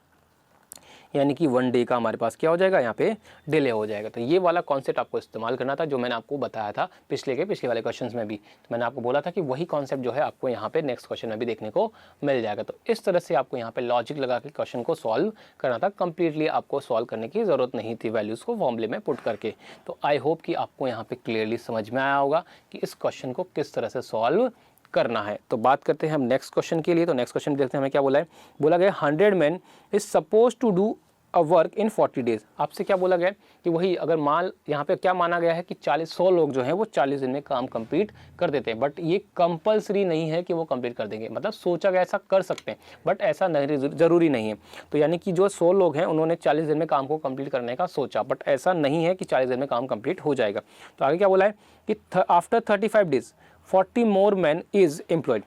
यानी कि 1 डे का हमारे पास क्या हो जाएगा, यहाँ पे डिले हो जाएगा। तो ये वाला कॉन्सेप्ट आपको इस्तेमाल करना था जो मैंने आपको बताया था पिछले वाले क्वेश्चंस में भी। तो मैंने आपको बोला था कि वही कॉन्सेप्ट जो है आपको यहाँ पे नेक्स्ट क्वेश्चन में भी देखने को मिल जाएगा। तो इस तरह से आपको यहाँ पे लॉजिक लगा के क्वेश्चन को सॉल्व करना था। कंप्लीटली आपको सॉल्व करने की ज़रूरत नहीं थी वैल्यूज़ को फॉर्मूले में पुट करके। तो आई होप कि आपको यहाँ पे क्लियरली समझ में आया होगा कि इस क्वेश्चन को किस तरह से सॉल्व करना है। तो बात करते हैं हम नेक्स्ट क्वेश्चन के लिए। तो नेक्स्ट क्वेश्चन देखते हैं हमें क्या बोला है, बोला गया 100 men is suppose to do a work in 40 days. आपसे क्या बोला गया कि वही अगर मान यहाँ पे क्या माना गया है कि 100 लोग जो हैं वो 40 दिन में काम कंप्लीट कर देते हैं, बट ये कंपलसरी नहीं है कि वो कंप्लीट कर देंगे, मतलब सोचा गया ऐसा कर सकते हैं बट ऐसा नहीं ज़रूरी नहीं है। तो यानी कि जो 100 लोग हैं उन्होंने 40 दिन में काम को कंप्लीट करने का सोचा, बट ऐसा नहीं है कि 40 दिन में काम कंप्लीट हो जाएगा। तो आगे क्या बोला है कि after 35 days 40 more men is employed.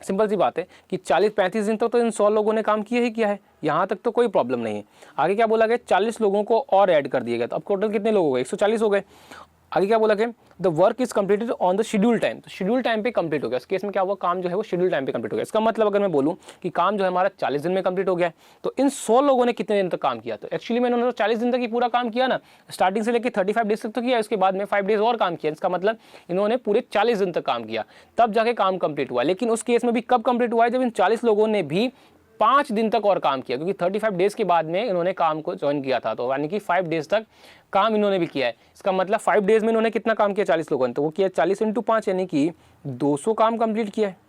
Simple सी बात है कि 40-35 दिन तक तो इन 100 लोगों ने काम किया ही किया है, यहाँ तक तो कोई प्रॉब्लम नहीं है। आगे क्या बोला गया, 40 लोगों को और ऐड कर दिया गया, तो अब टोटल कितने लोग हो गए, 140 हो गए। आगे क्या बोला गया, the work is completed on the schedule time. तो शेड्यूल टाइम पे कंप्लीट हो गया। इस केस में क्या हुआ, काम जो है वो शेड्यूल टाइम पे कंप्लीट हो गया। इसका मतलब अगर मैं बोलूं कि काम जो है हमारा 40 दिन में कंप्लीट हो गया है, तो इन 100 लोगों ने कितने दिन तक काम किया, तो एक्चुअली में उन्होंने 40 दिन तक ही पूरा काम किया ना, स्टार्टिंग से लेकर 35 डेज तक तो किया, उसके बाद में 5 डेज और काम किया। इसका मतलब इन्होंने पूरे 40 दिन तक काम किया, तब जाके काम कंप्लीट हुआ। लेकिन उस केस में भी कब कंप्लीट हुआ है, जब इन 40 लोगों ने भी 5 दिन तक और काम किया, क्योंकि 35 डेज़ के बाद में इन्होंने काम को ज्वाइन किया था, तो यानी कि 5 डेज़ तक काम इन्होंने भी किया है। इसका मतलब 5 डेज़ में इन्होंने कितना काम किया 40 लोगों ने, तो वो किया 40 × 5 यानी कि 200 काम कंप्लीट किया है।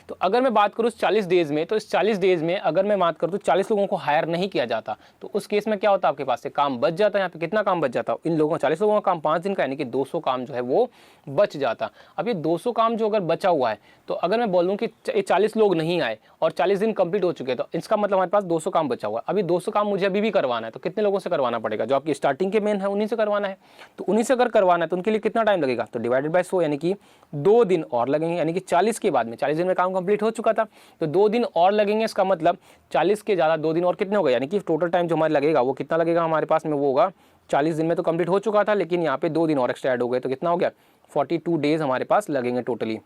तो अगर मैं बात करूँ इस 40 डेज़ में, तो इस 40 डेज़ में अगर मैं बात करूँ तो 40 लोगों को हायर नहीं किया जाता, तो उस केस में क्या होता है, आपके पास से काम बच जाता है। यहाँ पे कितना काम बच जाता है, इन लोगों 40 लोगों का काम 5 दिन का, यानी कि 200 काम जो है वो बच जाता। अब ये 200 काम जो अगर बचा हुआ है, तो अगर मैं बोलूँ कि ये 40 लोग नहीं आए और 40 दिन कंप्लीट हो चुके हैं, तो इसका मतलब हमारे पास 200 काम बचा हुआ है। अभी 200 काम मुझे अभी भी करवाना है, तो कितने लोगों से करवाना पड़ेगा, जो आपकी स्टार्टिंग के मेन है उन्हीं से करवाना है। तो उन्हीं से अगर करवाना है तो उनके लिए कितना टाइम लगेगा, तो डिवाइडेड बाय 100 यानी कि 2 दिन और लगेंगे, यानी कि 40 के बाद में 40 दिन में काम कंप्लीट हो चुका था, तो 2 दिन और लगेंगे। इसका मतलब 40 के ज़्यादा 2 दिन और कितने हो गए, यानी कि टोटल टाइम जो हमारे लगेगा वो कितना लगेगा हमारे पास में, वो होगा 40 दिन में तो कंप्लीट हो चुका था, लेकिन यहाँ पे 2 दिन और एक्स्ट्रा ऐड हो गए, तो कितना हो गया 42 डेज़ हमारे पास लगेंगे टोटली।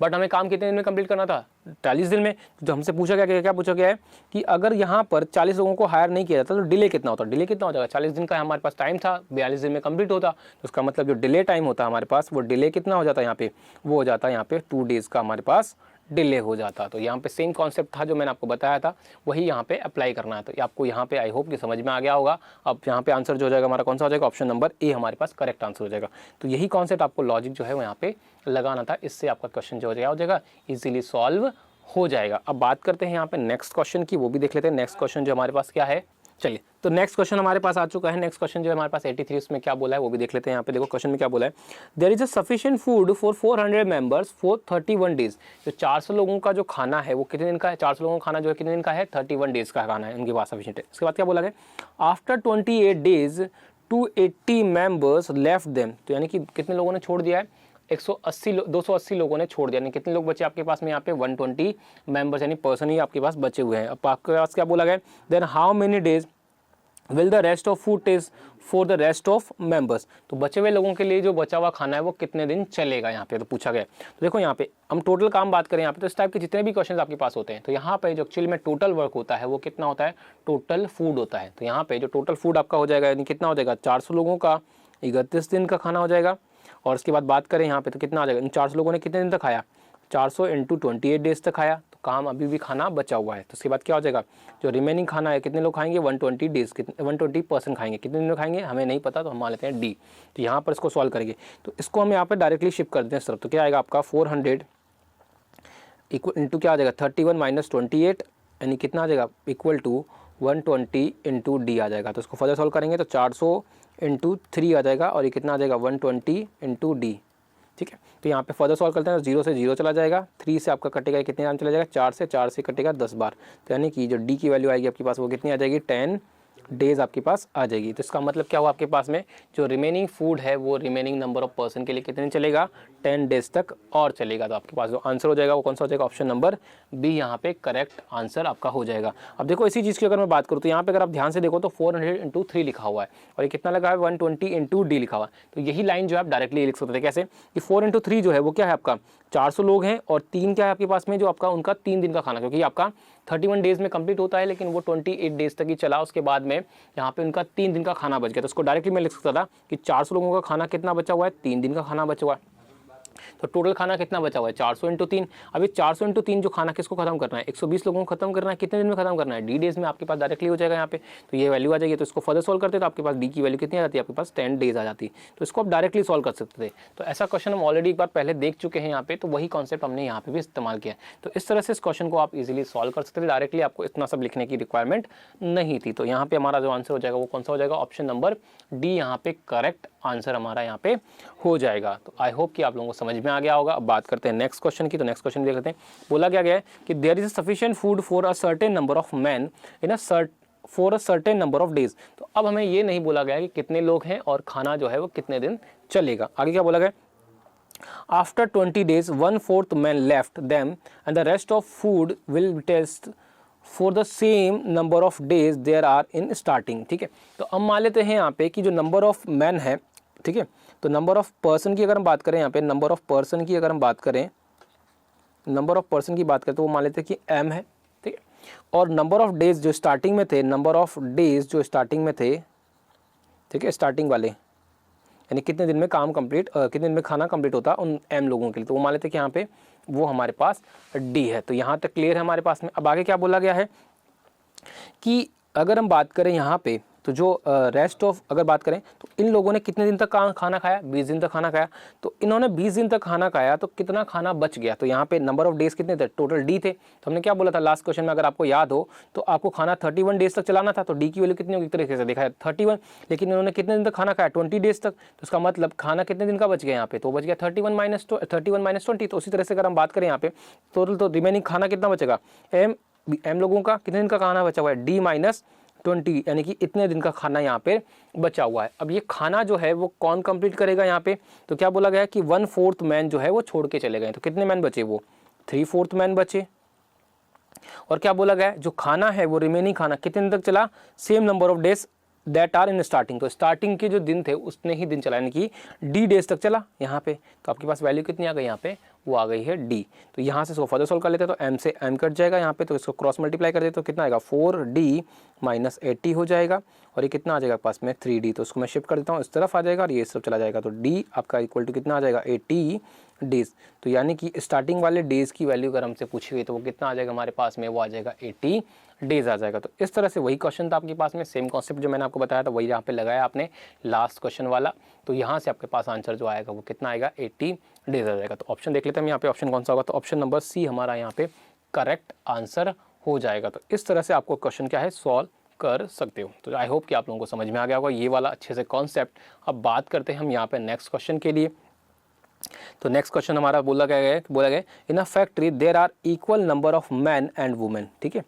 बट हमें काम कितने दिन में कंप्लीट करना था, 40 दिन में। तो हमसे पूछा गया, क्या पूछा गया है कि अगर यहाँ पर 40 लोगों को हायर नहीं किया जाता तो डिले कितना होता, डिले कितना हो जाएगा, 40 दिन का हमारे पास टाइम था, 42 दिन में कंप्लीट होता, तो उसका मतलब जो डिले टाइम होता है हमारे पास, वो डिले कितना हो जाता है यहाँ पे, वो हो जाता है यहाँ पे 2 डेज़ का हमारे पास डिले हो जाता। तो यहाँ पे सेम कॉन्सेप्ट था जो मैंने आपको बताया था, वही यहाँ पे अप्लाई करना है। तो आपको यहाँ पे आई होप कि समझ में आ गया होगा। अब यहाँ पे आंसर जो हो जाएगा हमारा कौन सा हो जाएगा, ऑप्शन नंबर ए हमारे पास करेक्ट आंसर हो जाएगा। तो यही कॉन्सेप्ट आपको लॉजिक जो है वो यहाँ पे लगाना था, इससे आपका क्वेश्चन जो हो जाएगा इजीली सॉल्व हो जाएगा। अब बात करते हैं यहाँ पे नेक्स्ट क्वेश्चन की, वो भी देख लेते हैं। नेक्स्ट क्वेश्चन जो हमारे पास क्या है, चलिए तो नेक्स्ट क्वेश्चन हमारे पास आ चुका है। नेक्स्ट क्वेश्चन जो है हमारे पास 83, उसमें क्या बोला है वो भी देख लेते हैं। यहाँ पे देखो क्वेश्चन में क्या बोला है, there is a sufficient food for 400 members for 31 days. जो 400 लोगों का जो खाना है वो कितने दिन का है, 400 लोगों का खाना जो है कितने दिन का है, 31 डेज का खाना है उनके पास सफिशिएंट है। उसके बाद क्या बोला गया, after 28 days 280 members left them. तो यानी कि कितने लोगों ने छोड़ दिया है, 280 लोगों ने छोड़ दिया, यानी कितने लोग बचे आपके पास में यहाँ पे 120 मेंबर्स यानी पर्सन ही आपके पास बचे हुए हैं। अब आपके पास क्या बोला गया, then how many days will the rest of food test for the rest of members. तो बचे हुए लोगों के लिए जो बचा हुआ खाना है वो कितने दिन चलेगा यहाँ पे, तो पूछा गया। तो देखो यहाँ पे हम टोटल काम बात करें यहाँ पे, तो इस टाइप के जितने भी क्वेश्चन आपके पास होते हैं, तो यहाँ पे जो एक्चुअली में टोटल वर्क होता है वो कितना होता है, टोटल फूड होता है। तो यहाँ पे जो टोटल फूड आपका हो जाएगा यानी कितना हो जाएगा, 400 लोगों का 31 दिन का खाना हो जाएगा। और उसके बाद बात करें यहाँ पे तो कितना आ जाएगा, इन 400 लोगों ने कितने दिन तक खाया, 400 × 28 डेज तक खाया, तो काम अभी भी खाना बचा हुआ है। तो उसके बाद क्या हो जाएगा, जो रिमेनिंग खाना है कितने लोग खाएंगे, 120 डेज, 120% खाएंगे, कितने दिन में खाएंगे हमें नहीं पता, तो हम मान लेते हैं डी। तो यहाँ पर इसको सॉल्व करेंगे, तो इसको हम यहाँ पर डायरेक्टली शिफ्ट कर देते हैं सिर्फ। तो क्या आएगा आपका 400 इक्वल इंटू क्या आ जाएगा 31 - 28 यानी कितना आ जाएगा इक्वल टू 120 × डी आ जाएगा। तो इसको फर्दर सॉल्व करेंगे तो 400 × 3 आ जाएगा और ये कितना आ जाएगा 120 × डी। ठीक है, तो यहाँ पे फर्दर सॉल्व करते हैं तो 0 से 0 चला जाएगा, 3 से आपका कटेगा कितने टाइम चला जाएगा, 4 से कटेगा 10 बार। तो यानी कि जो डी की वैल्यू आएगी आपके पास वो कितनी आ जाएगी, 10 डेज आपके पास आ जाएगी। तो इसका मतलब क्या हुआ, आपके पास में जो रिमेनिंग फूड है वो रिमेनिंग नंबर ऑफ पर्सन के लिए कितने चलेगा, 10 डेज तक और चलेगा। तो आपके पास जो आंसर हो जाएगा वो कौन सा हो जाएगा, ऑप्शन नंबर बी यहाँ पे करेक्ट आंसर आपका हो जाएगा। अब देखो इसी चीज़ की अगर मैं बात करूँ तो यहाँ पे अगर आप ध्यान से देखो तो 400 × 3 लिखा हुआ है और ये कितना लगा है 120 × डी लिखा हुआ है। तो यही लाइन जो है आप डायरेक्टली लिख सकते थे, कैसे कि 4 × 3 जो है वो क्या है आपका 400 लोग हैं और 3 क्या है आपके पास में जो आपका उनका 3 दिन का खाना, क्योंकि आपका 31 डेज में कंप्लीट होता है लेकिन वो 28 डेज तक ही चला, उसके बाद में यहाँ पे उनका 3 दिन का खाना बच गया। तो उसको डायरेक्टली मैं लिख सकता था कि 400 लोगों का खाना कितना बचा हुआ है, 3 दिन का खाना बचा हुआ है। तो टोटल खाना कितना बचा हुआ है 400 × 3। अभी 400 × 3 जो खाना किसको खत्म करना है, 120 लोगों को खत्म करना है, कितने दिन में खत्म करना है, डी डेज में आपके पास डायरेक्टली हो जाएगा यहाँ पे। तो ये वैल्यू आ जाएगी, तो इसको फर्दर सॉल्व करते तो आपके पास डी की वैल्यू कितनी आ जाती है, आपके पास 10 डेज आ जाती। तो इसको आप डायरेक्टली सॉल्व कर सकते थे। तो ऐसा क्वेश्चन हम ऑलरेडी एक बार पहले देख चुके हैं यहाँ पे, तो वही कॉन्सेप्ट हमने यहाँ पे भी इस्तेमाल किया। तो इस तरह से इस क्वेश्चन को आप इजीली सॉल्व कर सकते थे, डायरेक्टली आपको इतना सब लिखने की रिक्वायरमेंट नहीं थी। तो यहाँ पे हमारा जो आंसर हो जाएगा वो कौन सा हो जाएगा, ऑप्शन नंबर डी यहाँ पे करेक्ट आंसर हमारा यहाँ पे हो जाएगा। तो आई होप कि आप लोगों को समझ में आ गया होगा। अब बात करते हैं नेक्स्ट क्वेश्चन की। तो नेक्स्ट क्वेश्चन देख लेते हैं, बोला क्या गया है कि there is sufficient food for a certain number of man in a for a certain number of days. तो अब हमें ये नहीं बोला गया कि कितने लोग हैं और खाना जो है वो कितने दिन चलेगा। आगे क्या बोला गया, after 20 days 1/4 man left them and the rest of food will test for the same number of days there are in starting. ठीक है, तो हम मान लेते हैं यहाँ पे कि जो नंबर ऑफ मैन है, ठीक है, तो नंबर ऑफ पर्सन की अगर हम बात करें यहाँ पे, नंबर ऑफ पर्सन की अगर हम बात करें, नंबर ऑफ पर्सन की बात करें तो वो मान लेते हैं कि m है। ठीक है, और नंबर ऑफ डेज जो स्टार्टिंग में थे, नंबर ऑफ डेज जो स्टार्टिंग में थे, ठीक है, स्टार्टिंग वाले यानी कितने दिन में काम कंप्लीट कितने दिन में खाना कंप्लीट होता उन m लोगों के लिए, तो वो मान लेते हैं कि यहाँ पे वो हमारे पास डी है। तो यहाँ तक क्लियर है हमारे पास में। अब आगे क्या बोला गया है कि अगर हम बात करें यहाँ पे तो जो रेस्ट ऑफ अगर बात करें तो इन लोगों ने कितने दिन तक खाना खाया, 20 दिन तक खाना खाया। तो इन्होंने 20 दिन तक खाना खाया तो कितना खाना बच गया, तो यहाँ पे नंबर ऑफ डेज कितने थे, टोटल डी थे। तो हमने क्या बोला था लास्ट क्वेश्चन में, अगर आपको याद हो तो आपको खाना 31 डेज तक चलाना था, तो डी की वैल्यू कितनी होगी, एक तरीके से देखा है 31, लेकिन इन्होंने कितने दिन तक खाना खाया, 20 डेज तक। तो इसका मतलब खाना कितने दिन का बच गया यहाँ पे, तो बच गया 31 माइनस 20। तो उसी तरह से अगर हम बात करें यहाँ पे टोटल, तो रिमेनिंग खाना कितना बचेगा, एम लोगों का कितने दिन का खाना बचा हुआ है, डी माइनस 20, यानी कि इतने दिन का खाना यहाँ पे बचा हुआ है। अब ये खाना जो है वो कौन कंप्लीट करेगा यहाँ पे, तो क्या बोला गया है कि 1/4 मैन जो है वो छोड़ के चले गए। तो कितने मैन बचे, वो 3/4 मैन बचे। और क्या बोला गया है, जो खाना है वो रिमेनिंग खाना कितने दिन तक चला, same number of days that are in starting. तो स्टार्टिंग के जो दिन थे उतने ही दिन चला, यानी कि डी डेज तक चला यहाँ पे। तो आपके पास वैल्यू कितनी आ गई यहाँ पे, वो आ गई है डी। तो यहाँ से इसको फर्दर सोल्व कर लेते हैं, तो एम से एम कट जाएगा यहाँ पे, तो इसको क्रॉस मल्टीप्लाई कर देते तो कितना आएगा, 4d माइनस 80 हो जाएगा। और ये कितना आ जाएगा पास में 3d, तो उसको मैं शिफ्ट कर देता हूँ, इस तरफ आ जाएगा और ये सब चला जाएगा। तो d आपका इक्वल टू कितना आ जाएगा, 80 डेज। तो यानी कि स्टार्टिंग वाले डेज की वैल्यू अगर हमसे पूछी गई तो वो कितना आ जाएगा हमारे पास में, वो आ जाएगा 80 डेज आ जाएगा। तो इस तरह से वही क्वेश्चन था आपके पास में, सेम कॉन्सेप्ट जो मैंने आपको बताया था वही यहाँ पे लगाया आपने लास्ट क्वेश्चन वाला। तो यहाँ से आपके पास आंसर जो आएगा वो कितना आएगा, 80 डेज आ जाएगा। तो ऑप्शन देख लेते हैं हम यहाँ पे, ऑप्शन कौन सा होगा, तो ऑप्शन नंबर सी हमारा यहाँ पे करेक्ट आंसर हो जाएगा। तो इस तरह से आपको क्वेश्चन क्या है सॉल्व कर सकते हो। तो आई होप कि आप लोगों को समझ में आ गया होगा ये वाला अच्छे से कॉन्सेप्ट। अब बात करते हैं हम यहाँ पे नेक्स्ट क्वेश्चन के लिए। तो नेक्स्ट क्वेश्चन हमारा बोला गया in a factory there are equal number of man and women. ठीक है,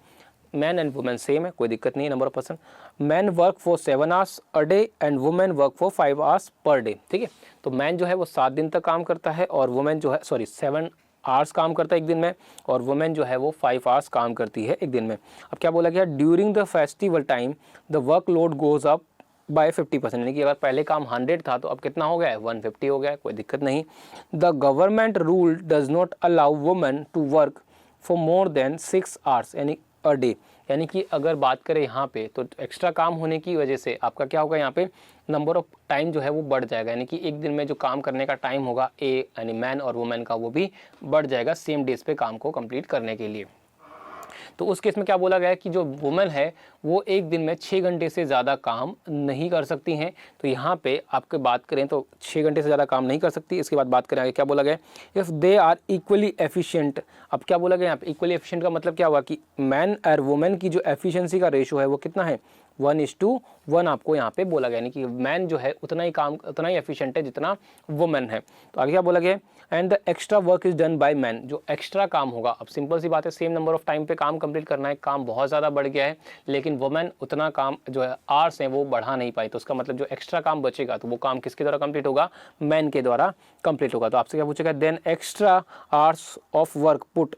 मैन एंड वुमेन सेम है, कोई दिक्कत नहीं है number of person. Man work for 7 hours a day and women work for 5 hours per day. ठीक है, तो मैन जो है वो 7 दिन तक काम करता है और वुमेन जो है 7 आवर्स काम करता है एक दिन में, और वुमेन जो है वो 5 आवर्स काम करती है एक दिन में। अब क्या बोला गया, during the festival time the work load goes up by 50%, यानी कि अगर पहले काम 100 था तो अब कितना हो गया है, 150 हो गया है, कोई दिक्कत नहीं। The government rule does not allow women to work for more than 6 hours यानी अ डे, यानी कि अगर बात करें यहाँ पे तो एक्स्ट्रा काम होने की वजह से आपका क्या होगा, यहाँ पे नंबर ऑफ टाइम जो है वो बढ़ जाएगा, यानी कि एक दिन में जो काम करने का टाइम होगा यानी मैन और वुमेन का वो भी बढ़ जाएगा सेम डेज पे काम को कंप्लीट करने के लिए। तो उस केस में क्या बोला गया है कि जो वुमेन है वो एक दिन में 6 घंटे से ज़्यादा काम नहीं कर सकती हैं। तो यहाँ पे आपके बात करें तो 6 घंटे से ज़्यादा काम नहीं कर सकती। इसके बाद बात करें आगे क्या बोला गया, if they are equally efficient. अब क्या बोला गया यहाँ पे, इक्वली एफिशिएंट का मतलब क्या हुआ कि मैन और वुमेन की जो एफिशिएंसी का रेशो है वो कितना है, 1:1 आपको यहाँ पे बोला गया, यानी कि मैन जो है उतना ही एफिशिएंट है जितना वुमेन है। तो आगे क्या बोला गया, and the extra work is done by man. जो एक्स्ट्रा काम होगा, अब सिंपल सी बात है, सेम नंबर ऑफ टाइम पे काम कंप्लीट करना है, काम बहुत ज़्यादा बढ़ गया है, लेकिन वुमेन उतना काम जो है आवर्स हैं वो बढ़ा नहीं पाई। तो उसका मतलब जो एक्स्ट्रा काम बचेगा तो वो काम किसके द्वारा कंप्लीट होगा, मैन के द्वारा कंप्लीट होगा। तो आपसे क्या पूछेगा, then extra hours of work put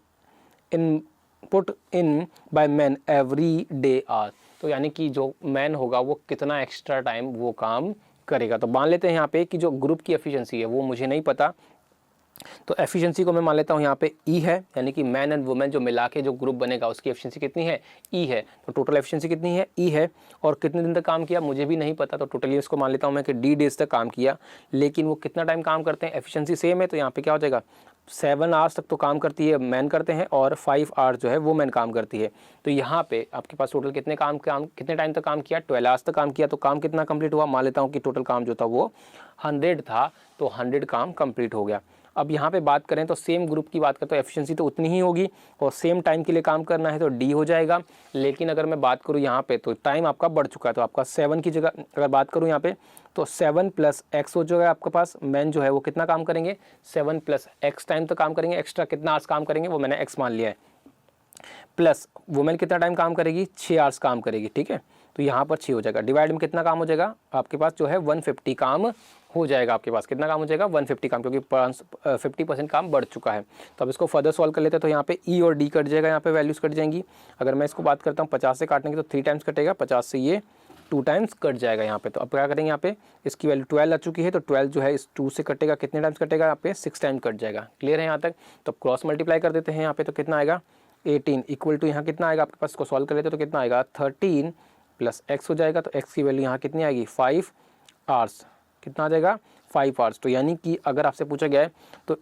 in by man every day hour. तो यानी कि जो मैन होगा वो कितना एक्स्ट्रा टाइम वो काम करेगा। तो मान लेते हैं यहाँ पे कि जो ग्रुप की एफिशिएंसी है वो मुझे नहीं पता, तो एफिशिएंसी को मैं मान लेता हूँ यहाँ पे ई है, यानी कि मैन एंड वुमेन जो मिला के जो ग्रुप बनेगा उसकी एफिशिएंसी कितनी है, ई है। तो टोटल एफिशिएंसी कितनी है, ई है। और कितने दिन तक काम किया मुझे भी नहीं पता, तो टोटली इसको मान लेता हूँ मैं कि डी डेज तक काम किया। लेकिन वो कितना टाइम काम करते हैं, एफिशिएंसी सेम है, तो यहाँ पे क्या हो जाएगा, 7 आवर्स तक तो काम करती है मैन करते हैं और 5 आवर्स जो है वो मैन काम करती है। तो यहाँ पे आपके पास टोटल कितने टाइम तक काम किया, 12 आवर्स तक काम किया। तो काम कितना कंप्लीट हुआ, मान लेता हूँ कि टोटल काम जो था वो 100 था, तो 100 काम कंप्लीट हो गया। अब यहाँ पे बात करें तो सेम ग्रुप की बात करें तो एफिशिएंसी तो उतनी ही होगी और सेम टाइम के लिए काम करना है तो डी हो जाएगा। लेकिन अगर मैं बात करूँ यहाँ पे तो टाइम आपका बढ़ चुका है, तो आपका 7 की जगह अगर बात करूँ यहाँ पे तो 7 + x हो जाएगा आपके पास। मैन जो है वो कितना काम करेंगे, 7 + x टाइम तो काम करेंगे, एक्स्ट्रा कितना आवर्स काम करेंगे वो मैंने x मान लिया है, प्लस वुमेन कितना टाइम काम करेगी, 6 आवर्स काम करेगी। ठीक है, तो यहाँ पर 6 हो जाएगा, डिवाइड में कितना काम हो जाएगा आपके पास जो है 150 काम हो जाएगा। आपके पास कितना काम हो जाएगा, 150 काम, क्योंकि 50% काम बढ़ चुका है। तो अब इसको फर्दर सॉल्व कर लेते हैं, तो यहाँ पे ई और डी कट जाएगा, यहाँ पे वैल्यूज़ कट जाएंगी। अगर मैं इसको बात करता हूँ 50 से काटने की तो 3 टाइम्स कटेगा, 50 से ये 2 टाइम्स कट जाएगा यहाँ पे। तो अब क्या करेंगे, यहाँ पे इसकी वैल्यू 12 आ चुकी है, तो 12 जो है इस 2 से कटेगा, कितने टाइम्स कटेगा यहाँ पे, 6 टाइम्स कट जाएगा। क्लियर है यहाँ तक। तो क्रॉस मल्टीप्लाई कर देते हैं यहाँ पे, तो कितना आएगा 18 इक्वल टू यहाँ कितना आएगा आपके पास, इसको सॉल्व कर लेते तो कितना आएगा 13 + x हो जाएगा। तो x की वैल्यू यहाँ कितनी आएगी 5 आवर्स, कितना आ जाएगा 5 आवर्स। तो यानी कि अगर आपसे पूछा गया है तो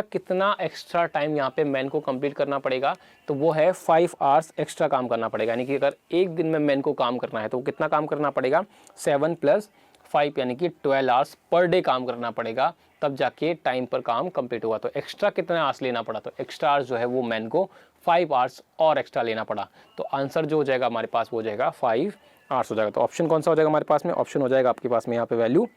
कितना एक्स्ट्रा टाइम यहाँ पे मैन को कंप्लीट करना पड़ेगा, तो वो है 5 आवर्स एक्स्ट्रा काम करना पड़ेगा। यानी कि अगर एक दिन में मैन को काम करना है तो कितना काम करना पड़ेगा, 7 + 5 यानी कि 12 आवर्स पर डे काम करना पड़ेगा, तब जाके टाइम पर काम कंप्लीट हुआ। तो एक्स्ट्रा कितना आवर्स लेना पड़ा, तो एक्स्ट्रा आवर्स जो है वो मैन को 5 आवर्स और एक्स्ट्रा लेना पड़ा। तो आंसर जो हो जाएगा हमारे पास वो हो जाएगा 5 आवर्स हो जाएगा। तो ऑप्शन कौन सा हो जाएगा हमारे पास में, ऑप्शन हो जाएगा आपके पास में यहाँ पे वैल्यू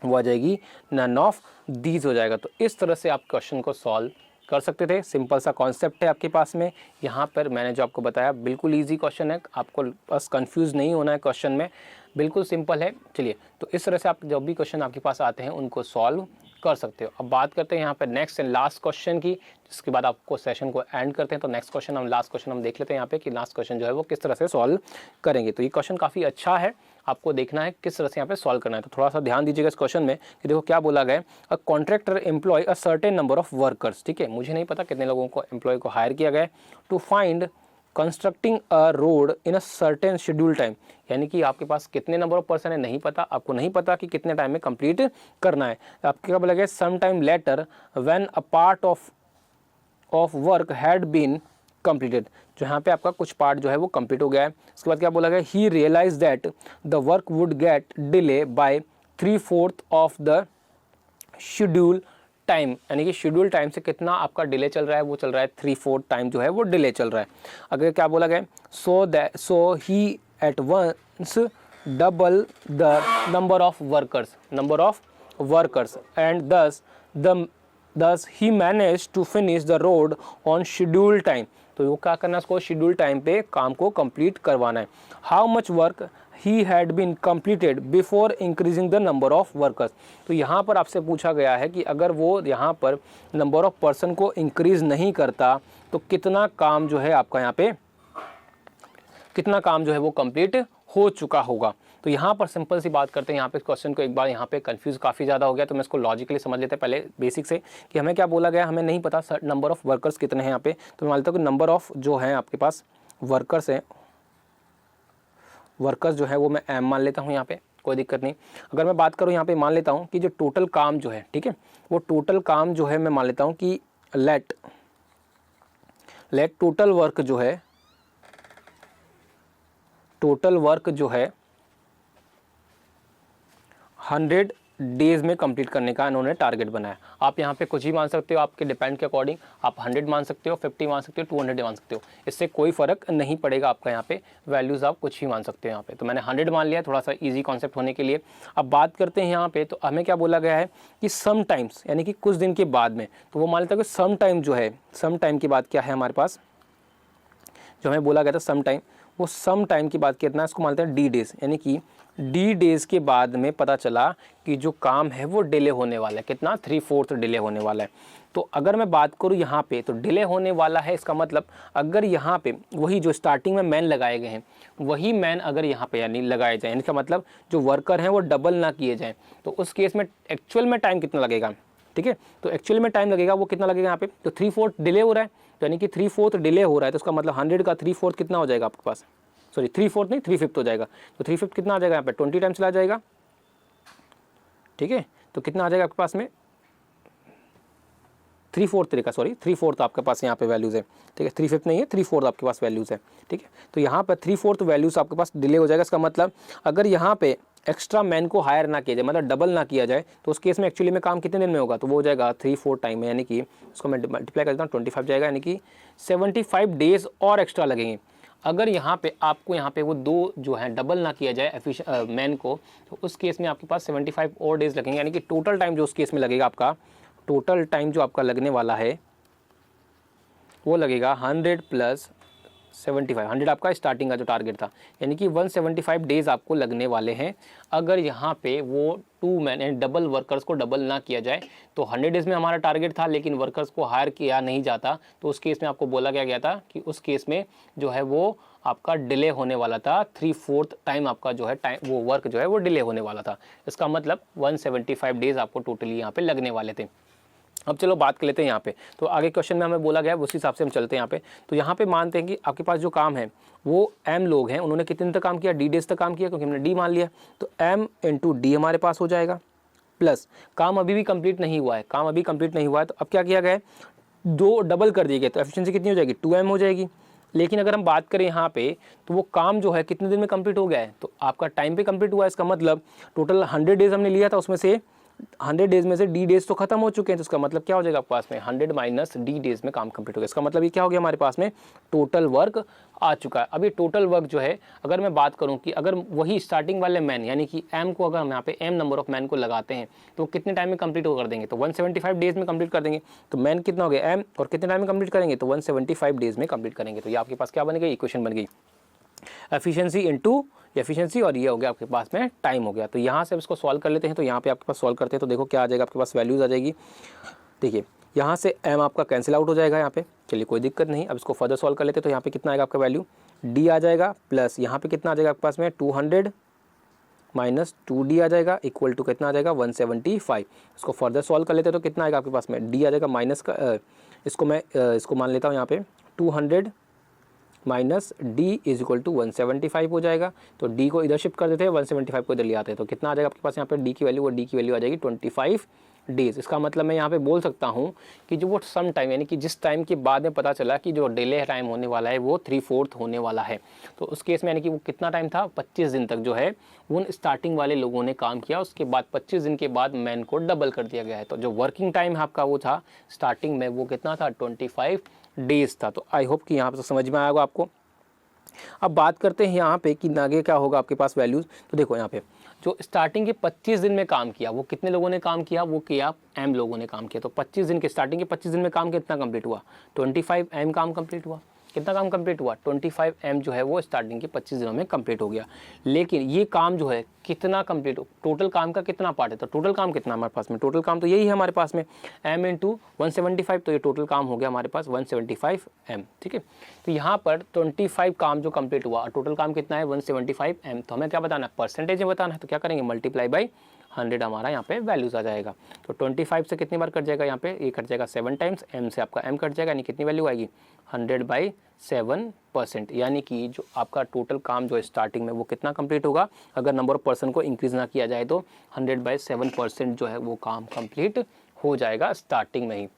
वो आ जाएगी नन ऑफ दीज हो जाएगा। तो इस तरह से आप क्वेश्चन को सॉल्व कर सकते थे। सिंपल सा कॉन्सेप्ट है आपके पास में। यहाँ पर मैंने जो आपको बताया बिल्कुल इजी क्वेश्चन है, आपको बस कंफ्यूज नहीं होना है क्वेश्चन में, बिल्कुल सिंपल है। चलिए, तो इस तरह से आप जब भी क्वेश्चन आपके पास आते हैं उनको सॉल्व कर सकते हो। अब बात करते हैं यहाँ पर नेक्स्ट एंड लास्ट क्वेश्चन की, जिसके बाद आपको सेशन को एंड करते हैं। तो नेक्स्ट क्वेश्चन हम लास्ट क्वेश्चन हम देख लेते हैं यहाँ पे कि लास्ट क्वेश्चन जो है वो किस तरह से सॉल्व करेंगे। तो ये क्वेश्चन काफ़ी अच्छा है, आपको देखना है किस तरह से यहाँ पे सॉल्व करना है। तो थोड़ा सा ध्यान दीजिएगा इस क्वेश्चन में कि देखो क्या बोला गया है, a contractor employ a certain number of workers. ठीक है, मुझे नहीं पता कितने लोगों को एम्प्लॉय को हायर किया गया है, to find constructing a road in a certain schedule time. यानी कि आपके पास कितने नंबर ऑफ पर्सन है नहीं पता, आपको नहीं पता कि कितने टाइम में कंप्लीट करना है। आपके क्या बोला गया, some time later when a part of work had been completed. जो यहाँ पे आपका कुछ पार्ट जो है वो कंप्लीट हो गया है। इसके बाद क्या बोला गया, he realize that the work would get delay by 3/4 of the schedule time. यानी कि शेड्यूल टाइम से कितना आपका डिले चल रहा है, वो चल रहा है 3/4 टाइम जो है वो डिले चल रहा है। अगर क्या बोला गया, so he at once double the number of workers and thus he managed to finish the road on schedule time। तो वो क्या करना है, उसको शेड्यूल टाइम पे काम को कंप्लीट करवाना है। How much work he had been completed before increasing the number of workers. तो यहाँ पर आपसे पूछा गया है कि अगर वो यहाँ पर नंबर ऑफ पर्सन को इंक्रीज नहीं करता तो कितना काम जो है आपका यहाँ पे, कितना काम जो है वो कंप्लीट हो चुका होगा। तो यहाँ पर सिंपल सी बात करते हैं, यहाँ पे क्वेश्चन को एक बार यहाँ पे कंफ्यूज काफ़ी ज़्यादा हो गया, तो मैं इसको लॉजिकली समझ लेते हैं पहले बेसिक से कि हमें क्या बोला गया, हमें नहीं पता नंबर ऑफ वर्कर्स कितने हैं यहाँ पे। तो मैं मान लेता हूँ कि नंबर ऑफ जो है आपके पास वर्कर्स हैं, वर्कर्स जो है वो मैं एम मान लेता हूँ यहाँ पे, कोई दिक्कत नहीं। अगर मैं बात करूँ यहाँ पे मान लेता हूँ कि जो टोटल काम जो है, ठीक है, वो टोटल काम जो है मैं मान लेता हूँ कि लेट टोटल वर्क जो है 100 डेज में कंप्लीट करने का इन्होंने टारगेट बनाया। आप यहाँ पे कुछ ही मान सकते हो, आपके डिपेंड के अकॉर्डिंग आप 100 मान सकते हो, 50 मान सकते हो, 200 मान सकते हो, इससे कोई फ़र्क नहीं पड़ेगा आपका। यहाँ पे वैल्यूज़ आप कुछ ही मान सकते हो यहाँ पे। तो मैंने 100 मान लिया थोड़ा सा इजी कॉन्सेप्ट होने के लिए। अब बात करते हैं यहाँ पे, तो हमें क्या बोला गया है कि सम टाइम्स यानी कि कुछ दिन के बाद में, तो वो मान लेता है कि सम टाइम जो है, सम टाइम की बात क्या है हमारे पास, जो हमें बोला गया था सम टाइम, वो सम टाइम की बात कितना है, इसको मानते हैं डी डेज। यानी कि डी डेज के बाद में पता चला कि जो काम है वो डिले होने वाला है, कितना 3/4 डिले होने वाला है। तो अगर मैं बात करूँ यहाँ पे, तो डिले होने वाला है, इसका मतलब अगर यहाँ पे वही जो स्टार्टिंग में मैन लगाए गए हैं वही मैन अगर यहाँ पे यानी लगाए जाएँ, इसका मतलब जो वर्कर हैं वो डबल ना किए जाएँ, तो उस केस में एक्चुअल में टाइम कितना लगेगा, ठीक है। तो एक्चुअल में टाइम लगेगा वो कितना लगेगा यहाँ पे, तो 3/4 डिले हो रहा है, तो यानी कि 3/4 डिले हो रहा है, तो उसका मतलब 100 का 3/4 कितना हो जाएगा आपके पास, सॉरी 3/4 नहीं 3/5 हो जाएगा। तो 3/5 कितना आ जाएगा यहाँ पे, 20 टाइम चला जाएगा, ठीक है। तो कितना आ जाएगा आपके पास में 3/4 तरीका, सॉरी 3/4 आपके पास यहाँ पे वैल्यूज़ है, ठीक है। 3/5 नहीं है, 3/4 आपके पास वैल्यूज़ है, ठीक है। तो यहाँ पर 3/4 वैल्यूज़ आपके पास डिले हो जाएगा। इसका मतलब अगर यहाँ पे एक्स्ट्रा मैन को हायर ना किया जाए, मतलब डबल ना किया जाए, तो उस केस में एक्चुअली में काम कितने दिन में होगा, तो वो हो जाएगा 3/4 टाइम में, यानी कि उसको मैं मल्टीप्लाई कर देता हूँ 25 जाएगा, यानी कि 75 डेज़ और एक्स्ट्रा लगेंगे। अगर यहाँ पे आपको यहाँ पे वो दो जो है डबल ना किया जाए मैन को, तो उस केस में आपके पास 75 और डेज़ लगेंगे, यानी कि टोटल टाइम जो उस केस में लगेगा आपका, टोटल टाइम जो आपका लगने वाला है वो लगेगा 100 + 75, 100 आपका स्टार्टिंग का जो टारगेट था, यानी कि 175 डेज़ आपको लगने वाले हैं। अगर यहाँ पे वो 2 मैन एंड डबल वर्कर्स को डबल ना किया जाए, तो 100 डेज़ में हमारा टारगेट था, लेकिन वर्कर्स को हायर किया नहीं जाता, तो उस केस में आपको बोला गया था कि उस केस में जो है वो आपका डिले होने वाला था, 3/4 टाइम आपका जो है टाइम वो वर्क जो है वो डिले होने वाला था। इसका मतलब 175 डेज़ आपको टोटली यहाँ पे लगने वाले थे। अब चलो बात कर लेते हैं यहाँ पे, तो आगे क्वेश्चन में हमें बोला गया है उस हिसाब से हम चलते हैं यहाँ पे। तो यहाँ पे मानते हैं कि आपके पास जो काम है वो m लोग हैं, उन्होंने कितने तक काम किया, d डेज तक काम किया, क्योंकि हमने d मान लिया, तो m × d हमारे पास हो जाएगा, प्लस काम अभी भी कंप्लीट नहीं हुआ है, काम अभी कंप्लीट नहीं हुआ है, तो अब क्या किया गया है, 2 डबल कर दिए गए, तो एफिशिएंसी कितनी हो जाएगी, 2m हो जाएगी। लेकिन अगर हम बात करें यहाँ पे, तो वो काम जो है कितने दिन में कंप्लीट हो गया है, तो आपका टाइम पे कंप्लीट हुआ है। इसका मतलब टोटल 100 डेज हमने लिया था, उसमें से 100 डेज में से डी डेज तो खत्म हो चुके हैं, तो इसका मतलब क्या हो जाएगा आपके पास में 100 माइनस डी डेज में काम कंप्लीट हो गया। इसका मतलब ये क्या हो गया, हमारे पास में टोटल वर्क आ चुका है। अब ये टोटल वर्क जो है, अगर मैं बात करूं कि अगर वही स्टार्टिंग वाले मैन यानी कि एम को अगर हम यहाँ पे एम नंबर ऑफ मैन को लगाते हैं तो कितने टाइम में कंप्लीट कर देंगे, तो 175 डेज में कंप्लीट कर देंगे। तो मैन कितना हो गया एम, और कितने टाइम में कंप्लीट करेंगे, तो 175 डेज में कंप्लीट करेंगे। तो ये आपके पास क्या बन गई, इक्वेशन बन गई, एफिशिएंसी इनटू एफिशिएंसी, और ये हो गया आपके पास में टाइम हो गया। तो यहाँ से इसको सॉल्व कर लेते हैं। तो यहाँ पे आपके पास सॉल्व करते हैं तो देखो क्या आ जाएगा, आपके पास वैल्यूज़ आ जाएगी। देखिए यहाँ से m आपका कैंसिल आउट हो जाएगा यहाँ पे, चलिए कोई दिक्कत नहीं। अब इसको फर्दर सॉल्व कर लेते हैं। तो यहाँ पे कितना आएगा आपका वैल्यू, d आ जाएगा, प्लस यहाँ पे कितना आ जाएगा आपके पास में 200 माइनस 2d आ जाएगा, इक्वल टू कितना आ जाएगा 175। इसको फर्दर सॉल्व कर लेते हैं तो कितना आएगा आपके पास में, d आ जाएगा माइनस का इसको मैं इसको मान लेता हूँ यहाँ पे 200 minus D is equal to 175 हो जाएगा। तो डी को इधर शिफ्ट कर देते हैं, 175 को इधर ले आते हैं, तो कितना आ जाएगा आपके पास यहाँ पे डी की वैल्यू, वो डी की वैल्यू आ जाएगी 25 डेज। इसका मतलब मैं यहाँ पे बोल सकता हूँ कि जो वो सम टाइम यानी कि जिस टाइम के बाद में पता चला कि जो डिले टाइम होने वाला है वो 3/4 होने वाला है, तो उस केस में यानी कि वो कितना टाइम था, 25 दिन तक जो है उन स्टार्टिंग वाले लोगों ने काम किया। उसके बाद 25 दिन के बाद मैन को डबल कर दिया गया है। तो जो वर्किंग टाइम आपका वो था स्टार्टिंग में, वो कितना था 25 डेज था। तो आई होप कि यहाँ पर समझ में आया होगा आपको। अब बात करते हैं यहाँ पे कि आगे क्या होगा आपके पास वैल्यूज़। तो देखो यहाँ पे जो स्टार्टिंग के 25 दिन में काम किया, वो कितने लोगों ने काम किया, वो किया m लोगों ने काम किया। तो 25 दिन के स्टार्टिंग के 25 दिन में काम कितना कंप्लीट हुआ, 25 m काम कंप्लीट हुआ। कितना काम कंप्लीट हुआ, 25 m जो है वो स्टार्टिंग के 25 दिनों में कंप्लीट हो गया। लेकिन ये काम जो है कितना कंप्लीट, टोटल काम का कितना पार्ट है, तो टोटल काम कितना हमारे पास में, टोटल काम तो यही है हमारे पास में m इंटू 175, तो ये टोटल काम हो गया हमारे पास 175 m। ठीक है, तो यहाँ पर 25 काम जो कंप्लीट हुआ, टोटल काम कितना है 175 m। तो हमें क्या बताना है, परसेंटेज में बताना है। तो क्या करेंगे, मल्टीप्लाई बाई 100 हमारा यहाँ पे वैल्यूज आ जाएगा। तो 25 से कितनी बार कट जाएगा, यहाँ पे ये कट जाएगा 7 टाइम्स, m से आपका m कट जाएगा, यानी कितनी वैल्यू आएगी 100/7%। यानी कि जो आपका टोटल काम जो है स्टार्टिंग में वो कितना कंप्लीट होगा, अगर नंबर ऑफ पर्सन को इंक्रीज ना किया जाए तो 100/7% जो है वो काम कंप्लीट हो जाएगा स्टार्टिंग में ही।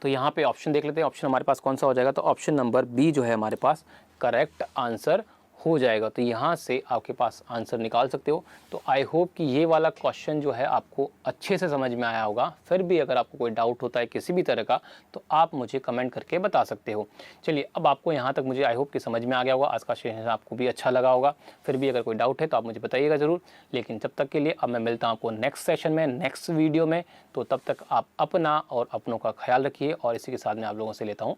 तो यहाँ पे ऑप्शन देख लेते हैं, ऑप्शन हमारे पास कौन सा हो जाएगा, तो ऑप्शन नंबर बी जो है हमारे पास करेक्ट आंसर हो जाएगा। तो यहाँ से आपके पास आंसर निकाल सकते हो। तो आई होप कि ये वाला क्वेश्चन जो है आपको अच्छे से समझ में आया होगा। फिर भी अगर आपको कोई डाउट होता है किसी भी तरह का, तो आप मुझे कमेंट करके बता सकते हो। चलिए, अब आपको यहाँ तक मुझे आई होप कि समझ में आ गया होगा, आज का सेशन आपको भी अच्छा लगा होगा। फिर भी अगर कोई डाउट है तो आप मुझे बताइएगा ज़रूर। लेकिन जब तक के लिए अब मैं मिलता हूँ आपको नेक्स्ट सेशन में, नेक्स्ट वीडियो में। तो तब तक आप अपना और अपनों का ख्याल रखिए, और इसी के साथ मैं आप लोगों से लेता हूँ।